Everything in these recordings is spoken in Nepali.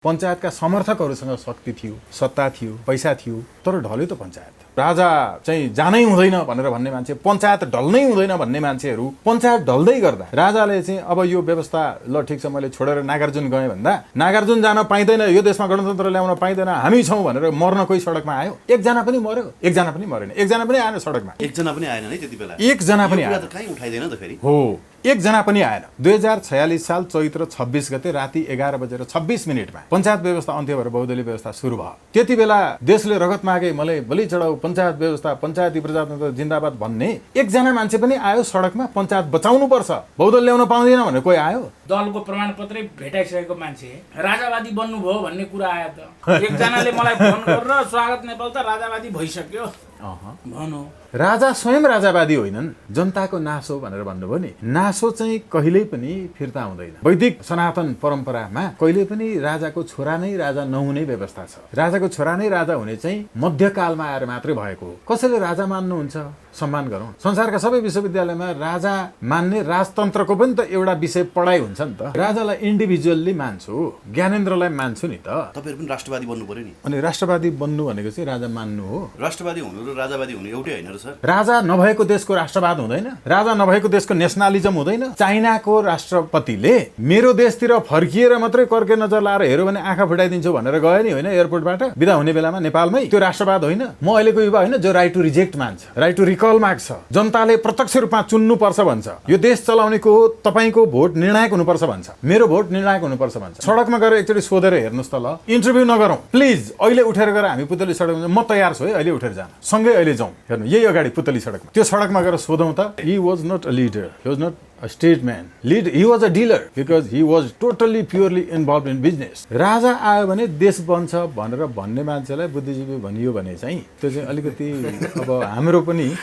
पञ्चायतका समर्थकहरूसँग शक्ति थियो, सत्ता थियो, पैसा थियो, तर ढल्यो त पञ्चायत। राजा चाहिँ जानै हुँदैन भनेर भन्ने मान्छे, पञ्चायत ढल्नै हुँदैन भन्ने मान्छेहरू पञ्चायत ढल्दै गर्दा राजाले चाहिँ अब यो व्यवस्था ल ठिक छ मैले छोडेर नागार्जुन गएँ भन्दा नागार्जुन जान पाइँदैन, यो देशमा गणतन्त्र ल्याउन पाइँदैन, हामी छौँ भनेर मर्न कोही सडकमा आयो? एकजना पनि मर्यो, एकजना पनि मरेन, एकजना पनि आएन सडकमा, एकजना पनि आएन है त्यति बेला, एकजना पनि आएन, कहीँ उठाइदैन त फेरि हो एकजना पनि आएन। 2046 साल चैत्र 26 गते राति 11:26 पञ्चायत व्यवस्था अन्त्य भएर बहुदलीय व्यवस्था सुरु भयो। त्यति बेला देशले रगत मागे मलाई बलि चढाऊ, पञ्चायत व्यवस्था, पञ्चायती प्रजातन्त्र जिन्दाबाद भन्ने एकजना मान्छे पनि आयो सडकमा? पञ्चायत बचाउनु पर्छ, बहुदल ल्याउन पाउँदैन भनेर कोही आयो? दलको प्रमाणपत्रै भेटाइसकेको मान्छे राजावादी बन्नुभयो भन्ने कुरा आयो त। एकजनाले मलाई फोन गरेर स्वागत नेपाल त राजावादी भइसक्यो भनौ। राजा स्वयं राजावादी होइनन्, जनताको नासो भनेर भन्नुभयो नि। नासो चाहिँ कहिल्यै पनि फिर्ता हुँदैन। वैदिक सनातन परम्परामा कहिल्यै पनि राजाको छोरा नै राजा नहुने व्यवस्था छ। राजाको छोरा नै राजा हुने चाहिँ मध्यकालमा आएर मात्रै भएको हो। कसैले राजा मान्नुहुन्छ, सम्मान गरौँ। संसारका सबै विश्वविद्यालयमा राजा मान्ने राजतन्त्रको पनि त एउटा विषय पढाइ हुन्छ नि त। राजालाई इन्डिभिजुअल्ली मान्छु, ज्ञानेन्द्रलाई मान्छु नि त। तपाईहरु पनि राष्ट्रवादी बन्नु पर्यो नि। अनि राष्ट्रवादी बन्नु भनेको चाहिँ राजा मान्नु हो। राष्ट्रवादी हुनु र राजावादी हुनु एउटै होइन र सर। राजा नभएको देशको राष्ट्रवाद हुँदैन, राजा नभएको देशको नेसनलिजम हुँदैन। चाइनाको राष्ट्रपतिले मेरो देशतिर फर्किएर मात्रै कर्के नजर लाएर हेऱ्यो भने आँखा फुटाइदिन्छु भनेर गयो नि, होइन? एयरपोर्टबाट बिदा हुने बेलामा नेपालमै। त्यो राष्ट्रवाद होइन। म अहिलेको युवा होइन जो राइट टु रिजेक्ट मान्छ, राइट टु रिकल माग्छ, जनताले प्रत्यक्ष रूपमा चुन्नुपर्छ भन्छ, यो देश चलाउनेको तपाईको भोट निर्णायक हुनुपर्छ भन्छ, मेरो भोट निर्णायक हुनुपर्छ भन्छ। सडकमा गएर एकचोटि सोधेर हेर्नुहोस् त ल, इन्टरभ्यू नगरौँ प्लिज। अहिले उठेर गएर हामी पुतली सडकमा म तयार छु है, अहिले उठेर जान, सँगै अहिले जाउँ। हेर्नु यही अगाडि पुतली सडकमा, त्यो सडकमा गएर सोधौँ त। He was not a leader, he was not a statesman, he was a dealer because he was totally purely involved in business. राजा आयो भने देश बन्छ भनेर भन्ने मान्छेलाई बुद्धिजीवी भनियो भने चाहिँ त्यो चाहिँ अलिकति अब हाम्रो पनि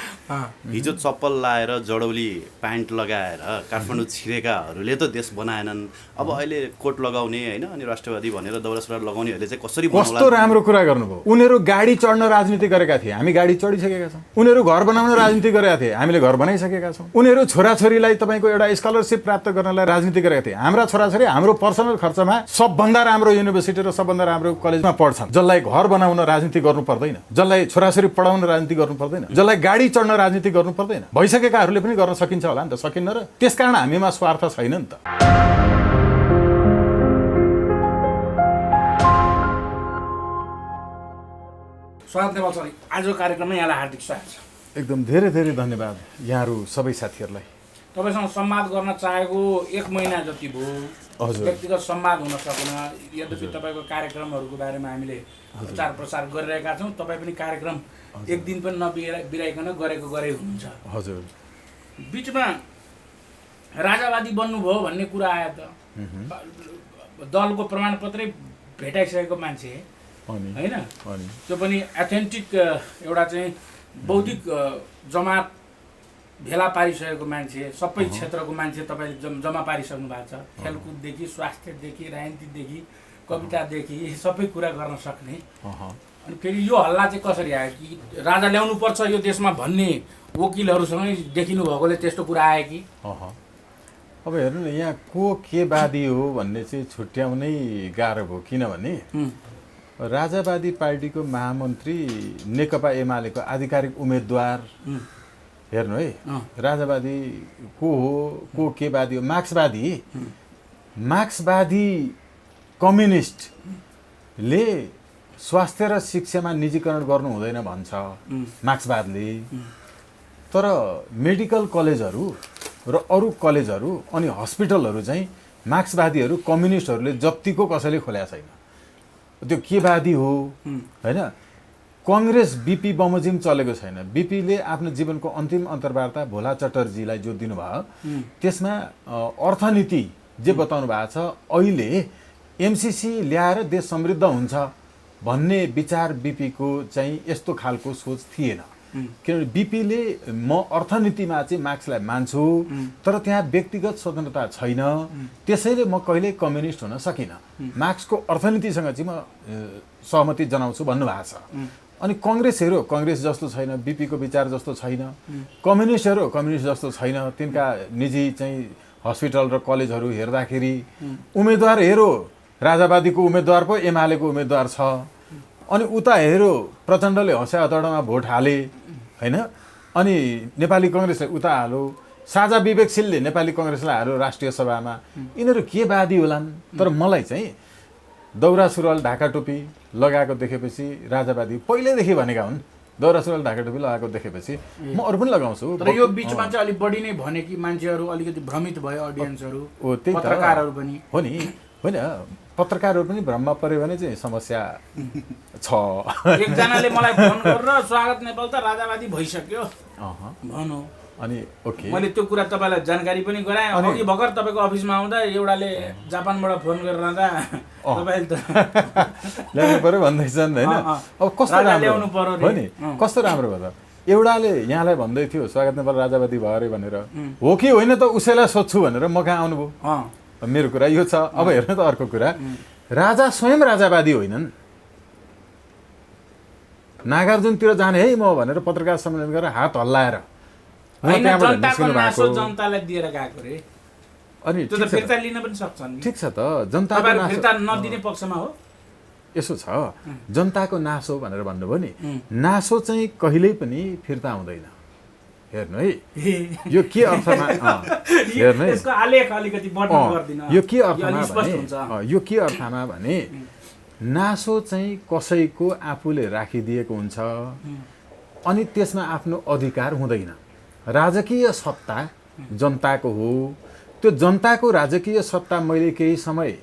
हिजो चप्पल लाएर जडौली प्यान्ट लगाएर काठमाडौँ छिरेकाहरूले त देश बनाएनन्। अब अहिले कोट लगाउने होइन अनि राष्ट्रवादी भनेर दौरा सुरुवाल लगाउनेहरूले चाहिँ कसरी बनाउला? कस्तो राम्रो कुरा गर्नुभयो। उनीहरू गाडी चढ्न राजनीति गरेका थिए, हामी गाडी चढिसकेका छौँ। उनीहरू घर बनाउन राजनीति गरेका थिए, हामीले घर बनाइसकेका छौँ। उनीहरू छोराछोरीलाई तपाईको एउटा स्कलरशिप प्राप्त गर्नलाई राजनीति गरेका थिए। हाम्रा छोराछोरी हाम्रो पर्सनल खर्चमा सबभन्दा राम्रो युनिभर्सिटी र सबभन्दा राम्रो कलेजमा पढ्छन्। जसलाई घर बनाउन राजनीति गर्नु पर्दैन, जसलाई छोराछोरी पढाउन राजनीति गर्नु पर्दैन, जसलाई गाडी चढ्न राजनीति गर्नु पर्दैन। भइसकेकाहरूले पनि गर्न सकिन्छ होला नि त, सकिन्न र? त्यसकारण हामीमा स्वार्थ छैन नि त। स्वागत नेपाल सर, आजको कार्यक्रममा यहाँलाई हार्दिक स्वागत छ। एकदम धेरै धेरै धन्यवाद यहाँहरू सबै साथीहरूलाई। तपाईँसँग संवाद गर्न चाहेको 1 महिना जति भयो। हजुर, व्यक्तिगत संवाद हुन सकेन। यद्यपि तपाईँको कार्यक्रमहरूको बारेमा हामीले प्रचार प्रसार गरिरहेका छौँ। तपाईँ पनि कार्यक्रम एक दिन पनि नबिराइकन गरेकै हुनुहुन्छ। हजुर, बिचमा राजावादी बन्नुभयो भन्ने कुरा आयो त। दलको प्रमाणपत्रै भेटाइसकेको मान्छे होइन, त्यो पनि एथेन्टिक एउटा चाहिँ बौद्धिक जमात भेला पारिसकेको मान्छे, सबै क्षेत्रको मान्छे तपाईँले जम्मा पारिसक्नु भएको छ। खेलकुददेखि स्वास्थ्यदेखि राजनीतिदेखि कवितादेखि सबै कुरा गर्न सक्ने। अनि फेरि यो हल्ला चाहिँ कसरी आयो कि राजा ल्याउनु पर्छ यो देशमा भन्ने वकिलहरूसँगै देखिनु भएकोले त्यस्तो कुरा आयो कि? अब हेर्नु न, यहाँ को के वादी हो भन्ने चाहिँ छुट्याउनै गाह्रो भयो। किनभने राजावादी पार्टीको महामन्त्री नेकपा एमालेको आधिकारिक उम्मेदवार हेर्नु है, राजावादी को हो, को के वादी हो? मार्क्सवादी कम्युनिस्टले स्वास्थ्य र शिक्षामा निजीकरण गर्नु हुँदैन भन्छ मार्क्सवादले। तर मेडिकल कलेजहरू र अरू कलेजहरू अनि हस्पिटलहरू चाहिँ मार्क्सवादीहरू कम्युनिस्टहरूले जतिको कसैले खोलेको छैन। त्यो के वादी हो होइन? कङ्ग्रेस बिपी बमोजिम चलेको छैन। बिपीले आफ्नो जीवनको अन्तिम अन्तर्वार्ता भोला चटर्जीलाई जो दिनुभयो त्यसमा अर्थनीति जे बताउनु भएको छ, अहिले एमसिसी ल्याएर देश समृद्ध हुन्छ भन्ने विचार बिपीको चाहिँ यस्तो खालको सोच थिएन। किनभने बिपीले म अर्थनीतिमा चाहिँ मार्क्सलाई मान्छु, तर त्यहाँ व्यक्तिगत स्वतन्त्रता छैन, त्यसैले म कहिल्यै कम्युनिस्ट हुन सकिनँ। मार्क्सको अर्थनीतिसँग चाहिँ म सहमति जनाउँछु भन्नुभएको छ। अनि कङ्ग्रेस हेऱ्यो, कङ्ग्रेस जस्तो छैन, बिपीको विचार जस्तो छैन। कम्युनिस्ट हेऱ्यो, कम्युनिस्ट जस्तो छैन। तिनका निजी चाहिँ हस्पिटल र कलेजहरू हेर्दाखेरि उम्मेदवार हेऱ्यो, राजावादीको उम्मेदवार पो एमालेको उम्मेदवार छ। अनि उता हेऱ्यो प्रचण्डले हँस्या हतडामा भोट हाले होइन, अनि नेपाली कङ्ग्रेसले उता हाल्यो, साझा विवेकशीलले नेपाली कङ्ग्रेसलाई हाल्यो राष्ट्रिय सभामा। यिनीहरू के वादी होलान्? तर मलाई चाहिँ दौरा सुरुवाल ढाका टोपी लगाएको देखेपछि राजावादी पहिल्यैदेखि भनेका हुन्, दौरा सुरुवाल ढाका टोपी लगाएको देखेपछि म अरू पनि लगाउँछु। तर यो बिचमा चाहिँ अलिक बढी नै भने कि मान्छेहरू अलिकति भ्रमित भयो, अडियन्सहरू, त्यही त पत्रकारहरू पनि हो नि। होइन, पत्रकारहरू पनि भ्रममा पऱ्यो भने चाहिँ समस्या छ। एकजनाले मलाई फोन गरेर स्वागत नेपाल त राजावादी भइसक्यो भनौँ, अनि ओके, मैले त्यो कुरा तपाईँलाई जानकारी पनि गराएँ। अघि भर्खर तपाईँको अफिसमा आउँदा एउटाले जापानबाट फोन गरेर आउँदा तपाईँले त ल्याउनु पऱ्यो भन्दैछन् होइन। अब कस्तो ल्याउनु पर्यो हो नि, कस्तो राम्रो भयो त। एउटाले यहाँलाई भन्दै थियो स्वागत नेपाल राजावादी भयो अरे भनेर, हो कि होइन त उसैलाई सोध्छु भनेर म कहाँ आउनुभयो। मेरो कुरा यो छ। अब हेर्नु त अर्को कुरा, राजा स्वयं राजावादी होइनन्। नागार्जुनतिर जाने है म भनेर पत्रकार सम्मेलन गरेर हात हल्लाएर जनतालाई दिएर गएको रे। अनि त्यो त फिर्ता लिन पनि सक्छन्। ठिक छ त, जनताको फिर्ता नदिने पक्षमा हो। यसो छ, जनताको नासो भनेर भन्नुभयो नि, नासो चाहिँ कहिल्यै पनि फिर्ता हुँदैन। हेर्नु है यो के अर्थमा, हेर्नु है यसको आलेख अलिकति वर्णन गर्दिन। यो के अर्थमा भने, यो के अर्थमा भने नासो चाहिँ कसैको आफूले राखिदिएको हुन्छ अनि त्यसमा आफ्नो अधिकार हुँदैन। राजकीय सत्ता जनताको हो, त्यो जनताको राजकीय सत्ता मैले केही समय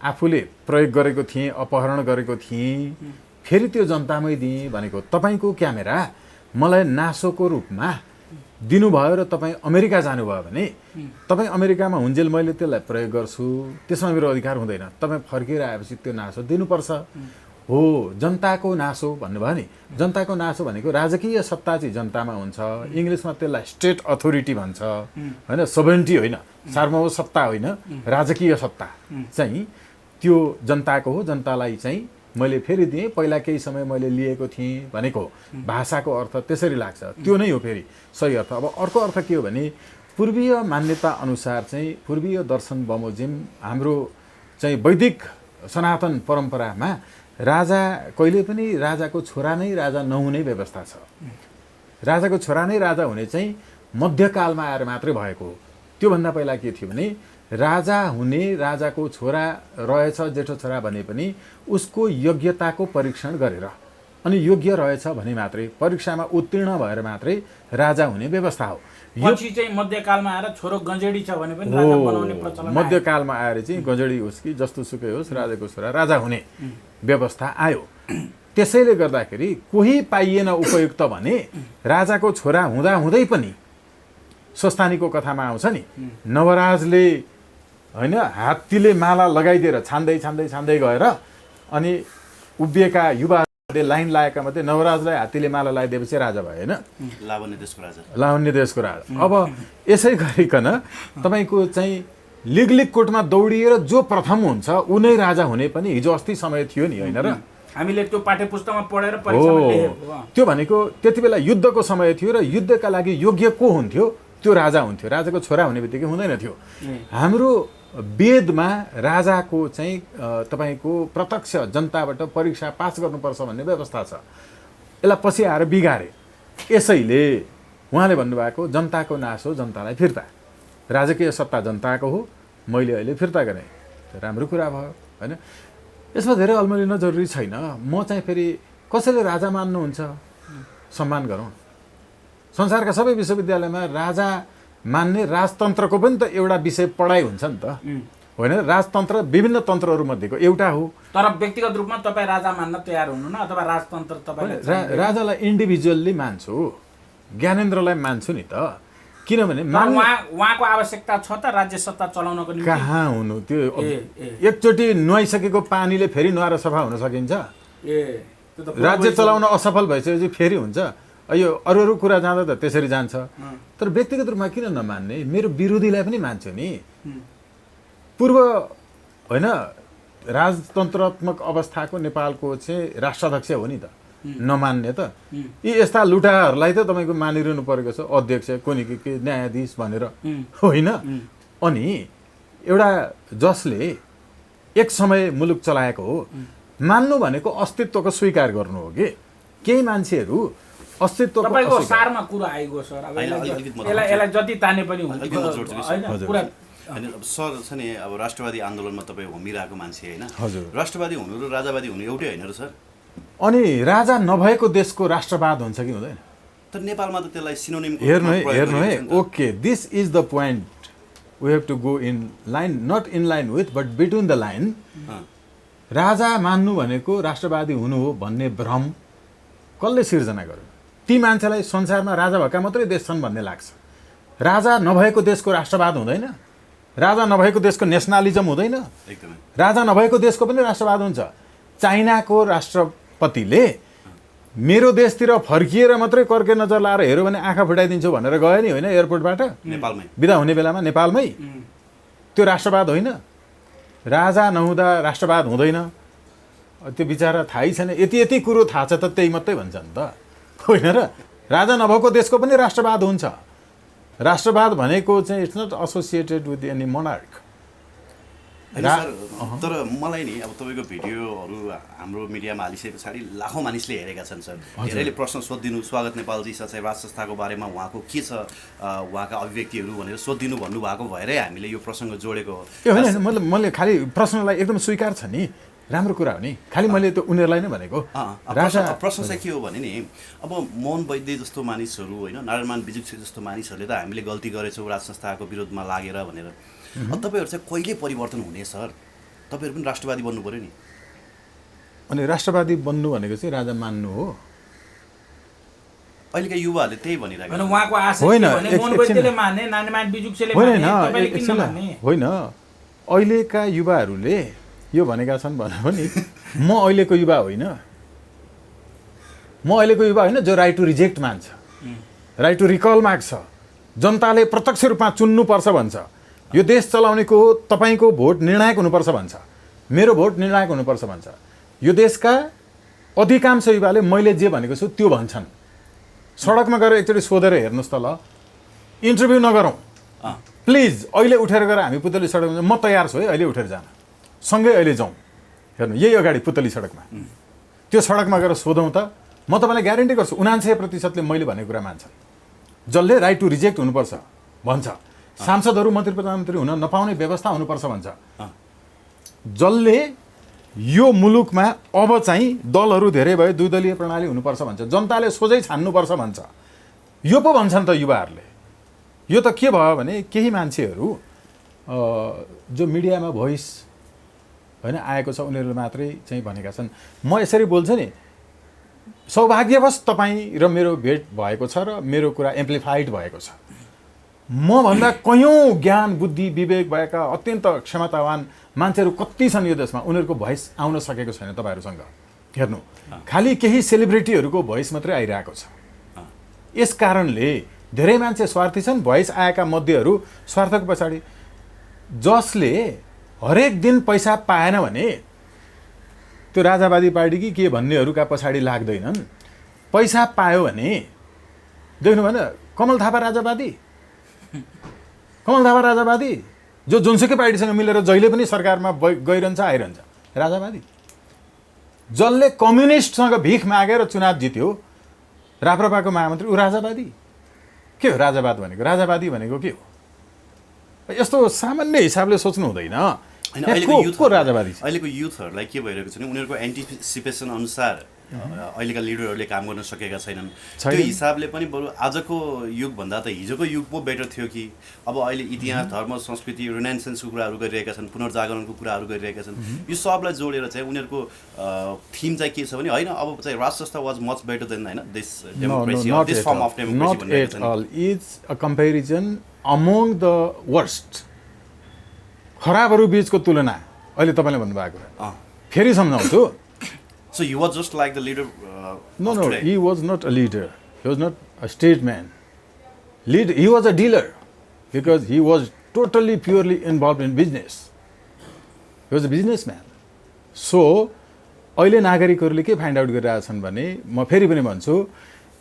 आफूले प्रयोग गरेको थिएँ, अपहरण गरेको थिएँ, फेरि त्यो जनतामै दिएँ भनेको तपाईँको क्यामेरा मलाई नासोको रूपमा दिनुभयो र तपाईँ अमेरिका जानुभयो भने तपाईँ अमेरिकामा हुन्जेल मैले त्यसलाई प्रयोग गर्छु, त्यसमा मेरो अधिकार हुँदैन। तपाईँ फर्केर आएपछि त्यो नासो दिनुपर्छ। हो, जनताको नासो भन्नुभयो नि, जनताको नासो भनेको राजकीय सत्ता चाहिँ जनतामा हुन्छ। इङ्ग्लिसमा त्यसलाई स्टेट अथोरिटी भन्छ होइन, सोभरेन्टी होइन, सार्वभौम सत्ता होइन, राजकीय सत्ता चाहिँ त्यो जनताको हो। जनतालाई चाहिँ मैले फेरि दिएँ, पहिला केही समय मैले लिएको थिएँ भनेको भाषाको अर्थ त्यसरी लाग्छ, त्यो नै हो फेरि सही अर्थ। अब अर्को अर्थ के हो भने पूर्वीय मान्यता अनुसार चाहिँ पूर्वीय दर्शन बमोजिम हाम्रो चाहिँ वैदिक सनातन परम्परामा राजा कहिले पनि राजाको छोरा नै राजा नहुने व्यवस्था छ। राजाको छोरा नै राजा हुने चाहिँ मध्यकालमा आएर मात्रै भएको हो। त्योभन्दा पहिला के थियो भने राजा हुने राजाको छोरा रहेछ, जेठो छोरा भने पनि उसको योग्यताको परीक्षण गरेर अनि योग्य रहेछ भने मात्रै, परीक्षामा उत्तीर्ण भएर मात्रै राजा हुने व्यवस्था हो। पछि चाहिँ मध्यकालमा आएर छोरो गजेडी छ भने पनि राजा बनाउने प्रचलन, मध्यकालमा आएर चाहिँ गजेडी होस् कि जस्तो सुकै होस् राजाको छोरा राजा हुने व्यवस्था आयो। त्यसैले गर्दाखेरि कोही पाइएन उपयुक्त भने राजाको छोरा हुँदा हुँदै पनि स्वस्थानीको कथामा आउँछ नि, नवराजले होइन हात्तीले माला लगाइदिएर छान्दै छान्दै छान्दै गएर अनि उभिएका युवाहरूले लाइन लागेका मध्ये नवराजलाई हात्तीले माला लगाइदिएपछि राजा भयो होइन, लावण्य देशको राजा, लावण्य देशको राजा। अब यसै गरिकन तपाईँको चाहिँ लिग लिग कोर्टमा दौडिएर जो प्रथम हुन्छ ऊ नै राजा हुने पनि हिजो अस्ति समय थियो नि होइन र, हामीले त्यो पाठ्यपुस्तकमा पढेर परीक्षामा लेखेको। त्यो भनेको त्यति बेला युद्धको समय थियो र युद्धका लागि योग्य को हुन्थ्यो त्यो राजा हुन्थ्यो, राजाको छोरा हुने बित्तिकै हुँदैन थियो। हाम्रो वेदमा राजाको चाहिँ तपाईँको प्रत्यक्ष जनताबाट परीक्षा पास गर्नुपर्छ भन्ने व्यवस्था छ। यसलाई पछि आएर बिगारे। यसैले उहाँले भन्नुभएको जनताको नासो जनतालाई फिर्ता, राजकीय सत्ता जनताको हो, मैले अहिले फिर्ता गरेँ, राम्रो कुरा भयो होइन। यसमा धेरै अल्मलिन जरुरी छैन। म चाहिँ फेरि कसैले राजा मान्नुहुन्छ सम्मान गरौँ। संसारका सबै विश्वविद्यालयमा राजा मान्ने राजतन्त्रको पनि त एउटा विषय पढाइ हुन्छ नि त होइन। राजतन्त्र विभिन्न तन्त्रहरू मध्येको एउटा हो। तर व्यक्तिगत रूपमा तपाईँ राजा मान्न तयार हुनु न, अथवा राजतन्त्र तपाईँ राजालाई इन्डिभिजुअल्ली मान्छु, ज्ञानेन्द्रलाई मान्छु नि त, किनभने उहाँको आवश्यकता छ त राज्य सत्ता चलाउनको निम्ति। कहाँ हुनु त्यो, एकचोटि नुहाइसकेको पानीले फेरि नुहाएर सफा हुन सकिन्छ? राज्य चलाउन असफल भइसकेपछि फेरि हुन्छ? यो अरू अरू कुरा जाँदा त त्यसरी जान्छ। तर व्यक्तिगत रूपमा किन नमान्ने? मेरो विरोधीलाई पनि मान्छु नि। पूर्व होइन राजतन्त्रात्मक अवस्थाको नेपालको चाहिँ राष्ट्राध्यक्ष हो नि त, नमान्ने त यी यस्ता लुटाहरूलाई त तपाईँको मानिरहनु परेको छ, अध्यक्ष कुनै के न्यायाधीश भनेर होइन। अनि एउटा जसले एक समय मुलुक चलाएको हो। मान्नु भनेको अस्तित्वको स्वीकार गर्नु हो कि केही मान्छेहरू अस्तित्वको तपाईको सारमा कुरा आइगयो सर। अब यसलाई जति ताने पनि हुन्छ हैन पुरा होइन अब सर छ नि अब राष्ट्रवादी आन्दोलनमा तपाईँ होमिरहेको मान्छे होइन हजुर राष्ट्रवादी हुनु र राजावादी हुनु एउटै होइन र सर अनि राजा नभएको देशको राष्ट्रवाद हुन्छ कि हुँदैन तर नेपालमा त त्यसलाई सिनोनिमको हेर्नु है okay this is the point we have to go in line not in line with but between the line राजा मान्नु भनेको राष्ट्रवादी हुनु हो भन्ने भ्रम कसले सिर्जना गर्यो ती मान्छेलाई संसारमा राजा भएका मात्रै देश छन् भन्ने लाग्छ राजा नभएको देशको राष्ट्रवाद हुँदैन राजा नभएको देशको नेसनलिजम हुँदैन एकदमै राजा नभएको देशको पनि राष्ट्रवाद हुन्छ चाइनाको राष्ट्रपतिले मेरो देशतिर फर्किएर मात्रै कर्के नजर लाएर हेऱ्यो भने आँखा फुटाइदिन्छु भनेर गयो नि होइन एयरपोर्टबाट नेपालमै बिदा हुने बेलामा नेपालमै त्यो राष्ट्रवाद होइन राजा नहुँदा राष्ट्रवाद हुँदैन त्यो बिचारा थाहै छैन यति कुरो थाहा छ त त्यही मात्रै भन्छ नि त होइन र राजा नभएको देशको पनि राष्ट्रवाद हुन्छ राष्ट्रवाद भनेको चाहिँ it's not associated with any monarch sir तर मलाई नि अब तपाईँको भिडियोहरू हाम्रो मिडियामा हालिसके पछाडि लाखौँ मानिसले हेरेका छन् सर धेरैले प्रश्न सोधिदिनु स्वागत नेपालजी सच्चाइ राज संस्थाको बारेमा उहाँको के छ उहाँका अभिव्यक्तिहरू भनेर सोधिदिनु भन्नुभएको भएरै हामीले यो प्रसङ्ग जोडेको हो ए होइन मतलब मैले खालि प्रश्नलाई एकदम स्वीकार छ नि राम्रो कुरा हो नि खालि मैले त्यो उनीहरूलाई नै भनेको प्रश्न चाहिँ के हो भने नि अब मोहन वैद्य जस्तो मानिसहरू होइन नारायणमान बिजुक्से जस्तो मानिसहरूले त हामीले गल्ती गरेछौँ राज संस्थाको विरोधमा लागेर भनेर तपाईँहरू चाहिँ कहिले परिवर्तन हुने सर तपाईँहरू पनि राष्ट्रवादी बन्नु पऱ्यो नि अनि राष्ट्रवादी बन्नु भनेको चाहिँ राजा मान्नु हो अहिलेका युवाहरूले त्यही भनिरहेको हैन उहाँको आशा होइन, के भने मोहन वैद्यले मान्ने नारायणमान बिजुक्सेले मान्ने तपाईले किन मान्ने होइन अहिलेका युवाहरूले यो भनेका छन् भने पनि म अहिलेको युवा होइन जो राइट टु रिजेक्ट मान्छ राइट टु रिकल माग्छ जनताले प्रत्यक्ष रूपमा चुन्नुपर्छ भन्छ यो देश चलाउनेको तपाईँको भोट निर्णायक हुनुपर्छ भन्छ मेरो भोट निर्णायक हुनुपर्छ भन्छ यो देशका अधिकांश युवाले मैले जे भनेको छु त्यो भन्छन् सडकमा गएर एकचोटि सोधेर हेर्नुहोस् त ल इन्टरभ्यू नगरौँ प्लिज अहिले उठेर गएर हामी पुतली सडकमा म तयार छु है अहिले उठेर जान सँगै अहिले जाउँ हेर्नु यही अगाडि पुतली सडकमा त्यो सडकमा गएर सोधौँ त म तपाईँलाई ग्यारेन्टी गर्छु 99% मैले भनेको कुरा मान्छन् जसले राइट टु रिजेक्ट हुनुपर्छ भन्छ सांसदहरू मन्त्री प्रधानमन्त्री हुन नपाउने व्यवस्था हुनुपर्छ भन्छ जसले यो मुलुकमा अब चाहिँ दलहरू धेरै भए द्विदलीय प्रणाली हुनुपर्छ भन्छ जनताले सोझै छान्नुपर्छ भन्छ यो पो भन्छन् त युवाहरूले यो त के भयो भने केही मान्छेहरू जो मिडियामा भोइस होइन आएको छ उनीहरूले मात्रै चाहिँ भनेका छन् म यसरी बोल्छु नि सौभाग्यवश तपाईँ र मेरो भेट भएको छ र मेरो कुरा एम्प्लिफाइड भएको छ म भन्दा कयौँ ज्ञान बुद्धि विवेक भएका अत्यन्त क्षमतावान मान्छेहरू कति छन् यो देशमा उनीहरूको भोइस आउन सकेको छैन तपाईँहरूसँग हेर्नु खालि केही सेलिब्रिटीहरूको भोइस मात्रै आइरहेको छ यस कारणले धेरै मान्छे स्वार्थी छन् भोइस आएका मध्येहरू स्वार्थको पछाडि जसले हरेक दिन पैसा पाएन भने त्यो राजावादी पार्टी कि के भन्नेहरूका पछाडि लाग्दैनन् पैसा पायो भने देख्नु भएन कमल थापा राजावादी जो जुनसुकै पार्टीसँग मिलेर जहिले पनि सरकारमा गइरहन्छ आइरहन्छ राजावादी जसले कम्युनिस्टसँग भिख मागेर चुनाव जित्यो राप्रपाको महामन्त्री ऊ राजावादी के हो राजावादी भनेको के हो यस्तो सामान्य हिसाबले सोच्नु हुँदैन अहिलेको युथहरूलाई के भइरहेको छ भने उनीहरूको एन्टिसिपेसन अनुसार अहिलेका लिडरहरूले काम गर्न सकेका छैनन् त्यो हिसाबले पनि बरु आजको युगभन्दा त हिजोको युग पो बेटर थियो कि अब अहिले इतिहास धर्म संस्कृति रिनेन्सेन्सको कुराहरू गरिरहेका छन् पुनर्जागरणको कुराहरू गरिरहेका छन् यो सबलाई जोडेर चाहिँ उनीहरूको थिम चाहिँ के छ भने होइन अब चाहिँ राज संस्था वाज मच बेटर देन होइन this democracy this form of democracy is a comparison among the worst खराबहरू बीचको तुलना अहिले तपाईँले भन्नुभएको फेरि सम्झाउँछु So he was just like the leader No, he was not a leader. He was not a statesman. He was a dealer because he was totally, purely involved in business. He was a businessman. So, अहिले नागरिकहरूले के फाइन्ड आउट गरिरहेछन् भने म फेरि पनि भन्छु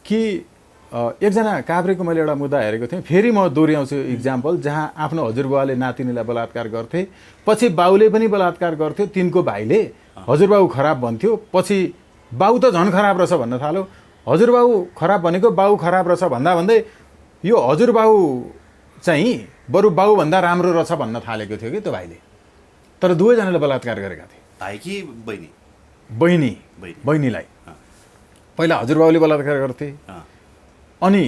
कि एकजना काभ्रेको मैले एउटा मुद्दा हेरेको थिएँ, फेरि म दोहोऱ्याउँछु इक्जाम्पल, जहाँ आफ्नो हजुरबाउले नातिनीलाई बलात्कार गर्थे, पछि बाउले पनि बलात्कार गर्थ्यो, तिनको भाइले हजुरबाउ खराब भन्थ्यो, पछि बाउ त झन् खराब रहेछ भन्न थाल्यो, हजुरबाउ खराब भनेको बाउ खराब रहेछ भन्दा भन्दै यो हजुरबाउ चाहिँ बरु बाउभन्दा राम्रो रहेछ भन्न थालेको थियो कि त्यो भाइले। तर दुवैजनाले बलात्कार गरेका थिए। भाइ कि बहिनी? बहिनीलाई पहिला हजुरबाउले बलात्कार गर्थे, अनि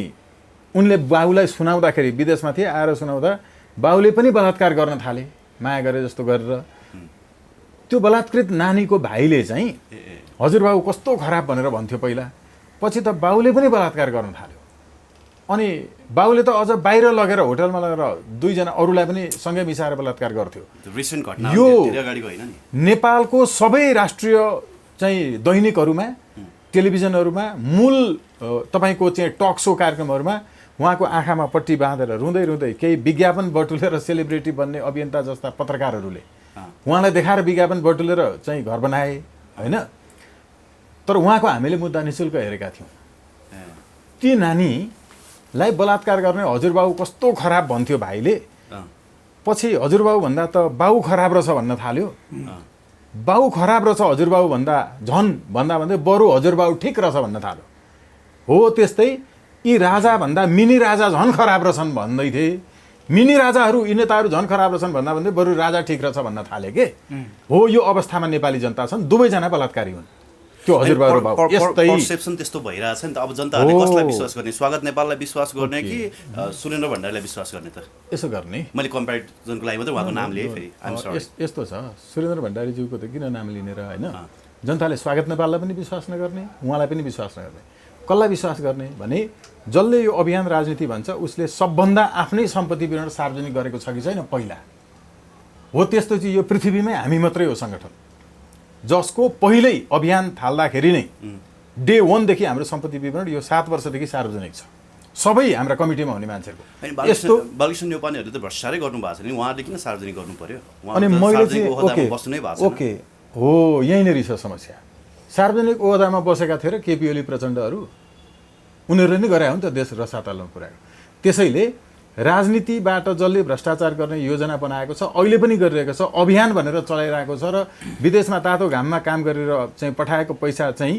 उनले बाउलाई सुनाउँदाखेरि, विदेशमा थिए आएर सुनाउँदा बाउले पनि बलात्कार गर्न थाले, माया गरे जस्तो गरेर। त्यो बलात्कृत नानीको भाइले चाहिँ हजुरबाउ कस्तो खराब भनेर भन्थ्यो पहिला, पछि त बाउले पनि बलात्कार गर्न थाल्यो, अनि बाउले त अझ बाहिर लगेर होटलमा लगेर दुईजना अरूलाई पनि सँगै मिसाएर बलात्कार गर्थ्यो। रिसेन्ट घटना यो धेरै अगाडिको होइन नि? नेपालको सबै राष्ट्रिय चाहिँ दैनिकहरूमा, टेलिभिजनहरूमा, मूल तपाईँको चाहिँ टक सो कार्यक्रमहरूमा उहाँको आँखामा पट्टी बाँधेर रुँदै रुँदै केही विज्ञापन बटुलेर सेलिब्रिटी बन्ने अभियन्ता जस्ता पत्रकारहरूले उहाँलाई देखाएर विज्ञापन बटुलेर चाहिँ घर बनाए होइन। तर उहाँको हामीले मुद्दा निशुल्क हेरेका थियौँ। ती नानीलाई बलात्कार गर्ने हजुरबाउ कस्तो खराब भन्थ्यो भाइले, पछि हजुरबाउ भन्दा त बाउ खराब रहेछ भन्न थाल्यो, बाउ खराब रहेछ हजुरबाउ भन्दा झन् भन्दा भन्दै बरु हजुरबाउ ठिक रहेछ भन्न थाल्यो। हो त्यस्तै यी राजाभन्दा मिनी राजा झन् खराब रहेछन् भन्दै थिए, मिनी राजाहरू यी नेताहरू झन् खराब रहेछन् भन्दा भन्दै बरु राजा ठिक रहेछ भन्न थाले के। हो यो अवस्थामा नेपाली जनता छन्, दुवैजना बलात्कारी हुन्। त्यो हजुरबाउ र बाउ यस्तै पर्सेप्सन त्यस्तो भइरहेछ नि त। अब जनताहरूले कसलाई विश्वास गर्ने? स्वागत नेपाललाई विश्वास गर्ने कि सुरेन्द्र भण्डारीलाई विश्वास गर्ने त? यसो गर्ने, मैले कम्पेरिजनको लागि मात्रै उहाँको नाम लिएँ। फेरि यस्तो छ, सुरेन्द्र भण्डारीज्यूको त किन नाम लिने र होइन, जनताले स्वागत नेपाललाई पनि विश्वास नगर्ने, उहाँलाई पनि विश्वास नगर्ने, कसलाई विश्वास गर्ने भने जसले यो अभियान राजनीति भन्छ उसले सबभन्दा आफ्नै सम्पत्ति विवरण सार्वजनिक गरेको छ कि छैन पहिला। हो त्यस्तो चाहिँ यो पृथ्वीमै हामी मात्रै हो सङ्गठन जसको पहिल्यै अभियान थाल्दाखेरि नै डे 1 देखि हाम्रो सम्पत्ति विवरण यो 7 वर्षदेखि सार्वजनिक छ, सबै हाम्रा कमिटीमा हुने मान्छेहरूको। यस्तो बालकृष्ण न्यौपानेहरूले त भ्रष्टाचारै गर्नु भएको छ नि, उहाँहरूले किन सार्वजनिक गर्नु पर्यो? अनि मैले चाहिँ ओके हो यहीँनिर छ समस्या। सार्वजनिक ओहदामा बसेका थिए र केपी ओली प्रचण्डहरू, उनीहरूले नै गरे हो नि त देश रसातलमा पुर्यायो। त्यसैले राजनीतिबाट जसले भ्रष्टाचार गर्ने योजना बनाएको छ, अहिले पनि गरिरहेको छ, अभियान भनेर चलाइरहेको छ, र विदेशमा तातो घाममा काम गरेर चाहिँ पठाएको पैसा चाहिँ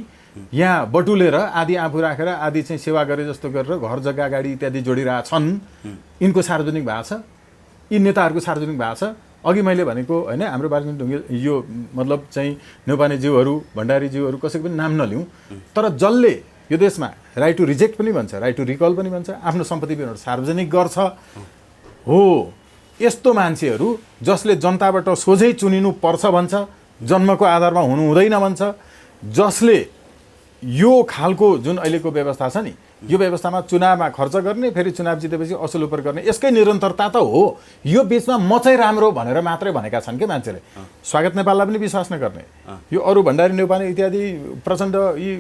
यहाँ बटुलेर आदि आफू राखेर आदि चाहिँ सेवा गरे जस्तो गरेर घर जग्गा गाडी इत्यादि जोडिरहेछन्, यिनको सार्वजनिक भएको छ, यी नेताहरूको सार्वजनिक भएको छ। अघि मैले भनेको होइन, हाम्रो बालकृष्ण ढुङ्गेल यो मतलब चाहिँ न्यौपानेज्यूहरू भण्डारीज्यूहरू कसैको पनि नाम नलिउँ, तर जसले यो देशमा राइट टु रिजेक्ट पनि भन्छ, राइट टु रिकल पनि भन्छ, आफ्नो सम्पत्ति विवरण सार्वजनिक गर्छ, हो यस्तो मान्छेहरू जसले जनताबाट सोझै चुनिनु पर्छ भन्छ, जन्मको आधारमा हुनु हुँदैन भन्छ, जसले यो खालको जुन अहिलेको व्यवस्था छ नि, यो व्यवस्थामा चुनावमा खर्च गर्ने, फेरि चुनाव जितेपछि असुल उपर गर्ने, यसकै निरन्तरता त हो। यो बिचमा म चाहिँ राम्रो भनेर मात्रै भनेका छन् कि मान्छेले। स्वागत नेपाललाई पनि विश्वास नगर्ने, यो अरू भण्डारी न्यौपाने इत्यादि प्रचण्ड यी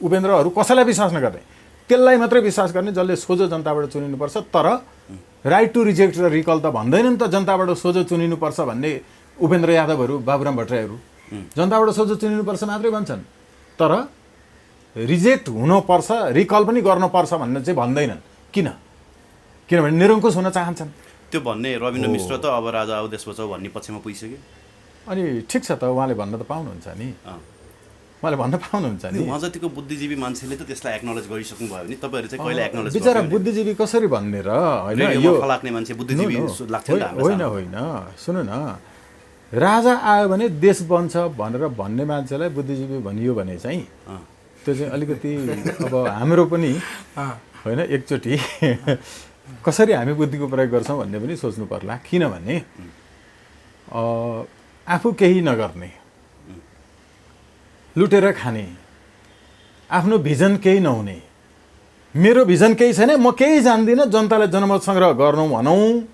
उपेन्द्रहरू कसैलाई विश्वास नगर्ने, त्यसलाई मात्रै विश्वास गर्ने जसले सोझो जनताबाट चुनिनुपर्छ। तर राइट टु रिजेक्ट र रिकल त भन्दैनन् त, जनताबाट सोझो चुनिनुपर्छ भन्ने उपेन्द्र यादवहरू, बाबुराम भट्टराईहरू जनताबाट सोझो चुनिनुपर्छ मात्रै भन्छन्, तर रिजेक्ट हुनुपर्छ, रिकल पनि गर्नुपर्छ भन्ने चाहिँ भन्दैनन्। किनभने निरङ्कुश हुन चाहन्छन्। त्यो भन्ने रविन्द्र मिश्र त अब राजा आऊ देश बचाऊ भन्ने पक्षमा पुगिसक्यो। अनि ठिक छ त, उहाँले भन्न त पाउनुहुन्छ नि, उहाँले भन्न पाउनुहुन्छ नि। उहाँ जतिको बुद्धिजीवी मान्छेले त त्यसलाई एक्नोलेज गरिसक्नु भयो भने तपाईँहरू चाहिँ कहिले एक्नोलेज बिचरा बुद्धिजीवी कसरी भन्ने र होइन, यो लाग्ने मान्छे बुद्धिजीवी लाग्छ नि? होइन सुन्नु न, राजा आयो भने देश बन्छ भनेर भन्ने मान्छेलाई बुद्धिजीवी भनियो भने चाहिँ त्यो चाहिँ अलिकति अब हाम्रो पनि होइन एकचोटि कसरी हामी बुद्धिको प्रयोग गर्छौँ भन्ने पनि सोच्नु पर्ला। किनभने आफू केही नगर्ने, लुटेर खाने, आफ्नो भिजन केही नहुने, मेरो भिजन केही छैन, म केही जान्दिनँ, जनतालाई जनमत सङ्ग्रह गर्नु भनौँ,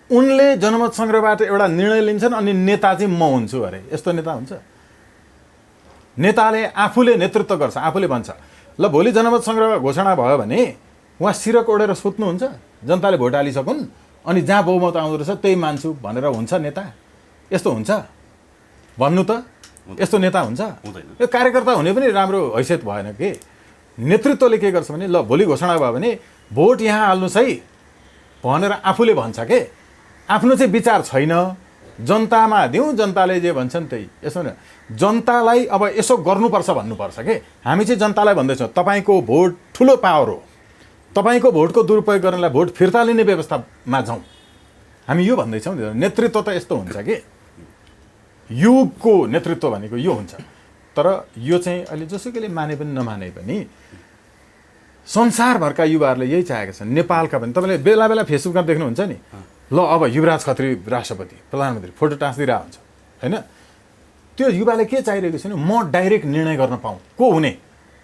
उनले जनमत सङ्ग्रहबाट एउटा निर्णय लिन्छन् अनि नेता चाहिँ म हुन्छु अरे। यस्तो नेता हुन्छ? नेताले आफूले नेतृत्व गर्छ, आफूले भन्छ ल भोलि जनमत सङ्ग्रह घोषणा भयो भने उहाँ सिरक ओढेर सुत्नुहुन्छ, जनताले भोट हालिसकुन्, अनि जहाँ बहुमत आउँदो रहेछ त्यही मान्छु भनेर हुन्छ नेता? यस्तो हुन्छ भन्नु त? यस्तो नेता हुन्छ? यो कार्यकर्ता हुने पनि राम्रो हैसियत भएन के। नेतृत्वले के गर्छ भने ल भोलि घोषणा भयो भने भोट यहाँ हाल्नुहोस् है भनेर आफूले भन्छ के, आफ्नो चाहिँ विचार छैन, जनतामा दिउँ, जनताले जे भन्छन् त्यही। यसो न, जनतालाई अब यसो गर्नुपर्छ भन्नुपर्छ के। हामी चाहिँ जनतालाई भन्दैछौँ तपाईँको भोट ठुलो पावर हो, तपाईँको भोटको दुरुपयोग गर्नलाई भोट फिर्ता लिने व्यवस्थामा जाउँ, हामी यो भन्दैछौँ। नेतृत्व त यस्तो हुन्छ कि युगको नेतृत्व भनेको यो हुन्छ। तर यो चाहिँ अहिले जसुकैले माने पनि नमाने पनि संसारभरका युवाहरूले यही चाहेका छन्। नेपालका पनि तपाईँले बेला बेला फेसबुकमा देख्नुहुन्छ नि, ल अब युवराज खत्री राष्ट्रपति प्रधानमन्त्री फोटो टाँसिदिरहेको हुन्छ होइन। त्यो युवाले के चाहिरहेको छ भने म डाइरेक्ट निर्णय गर्न पाऊँ, को हुने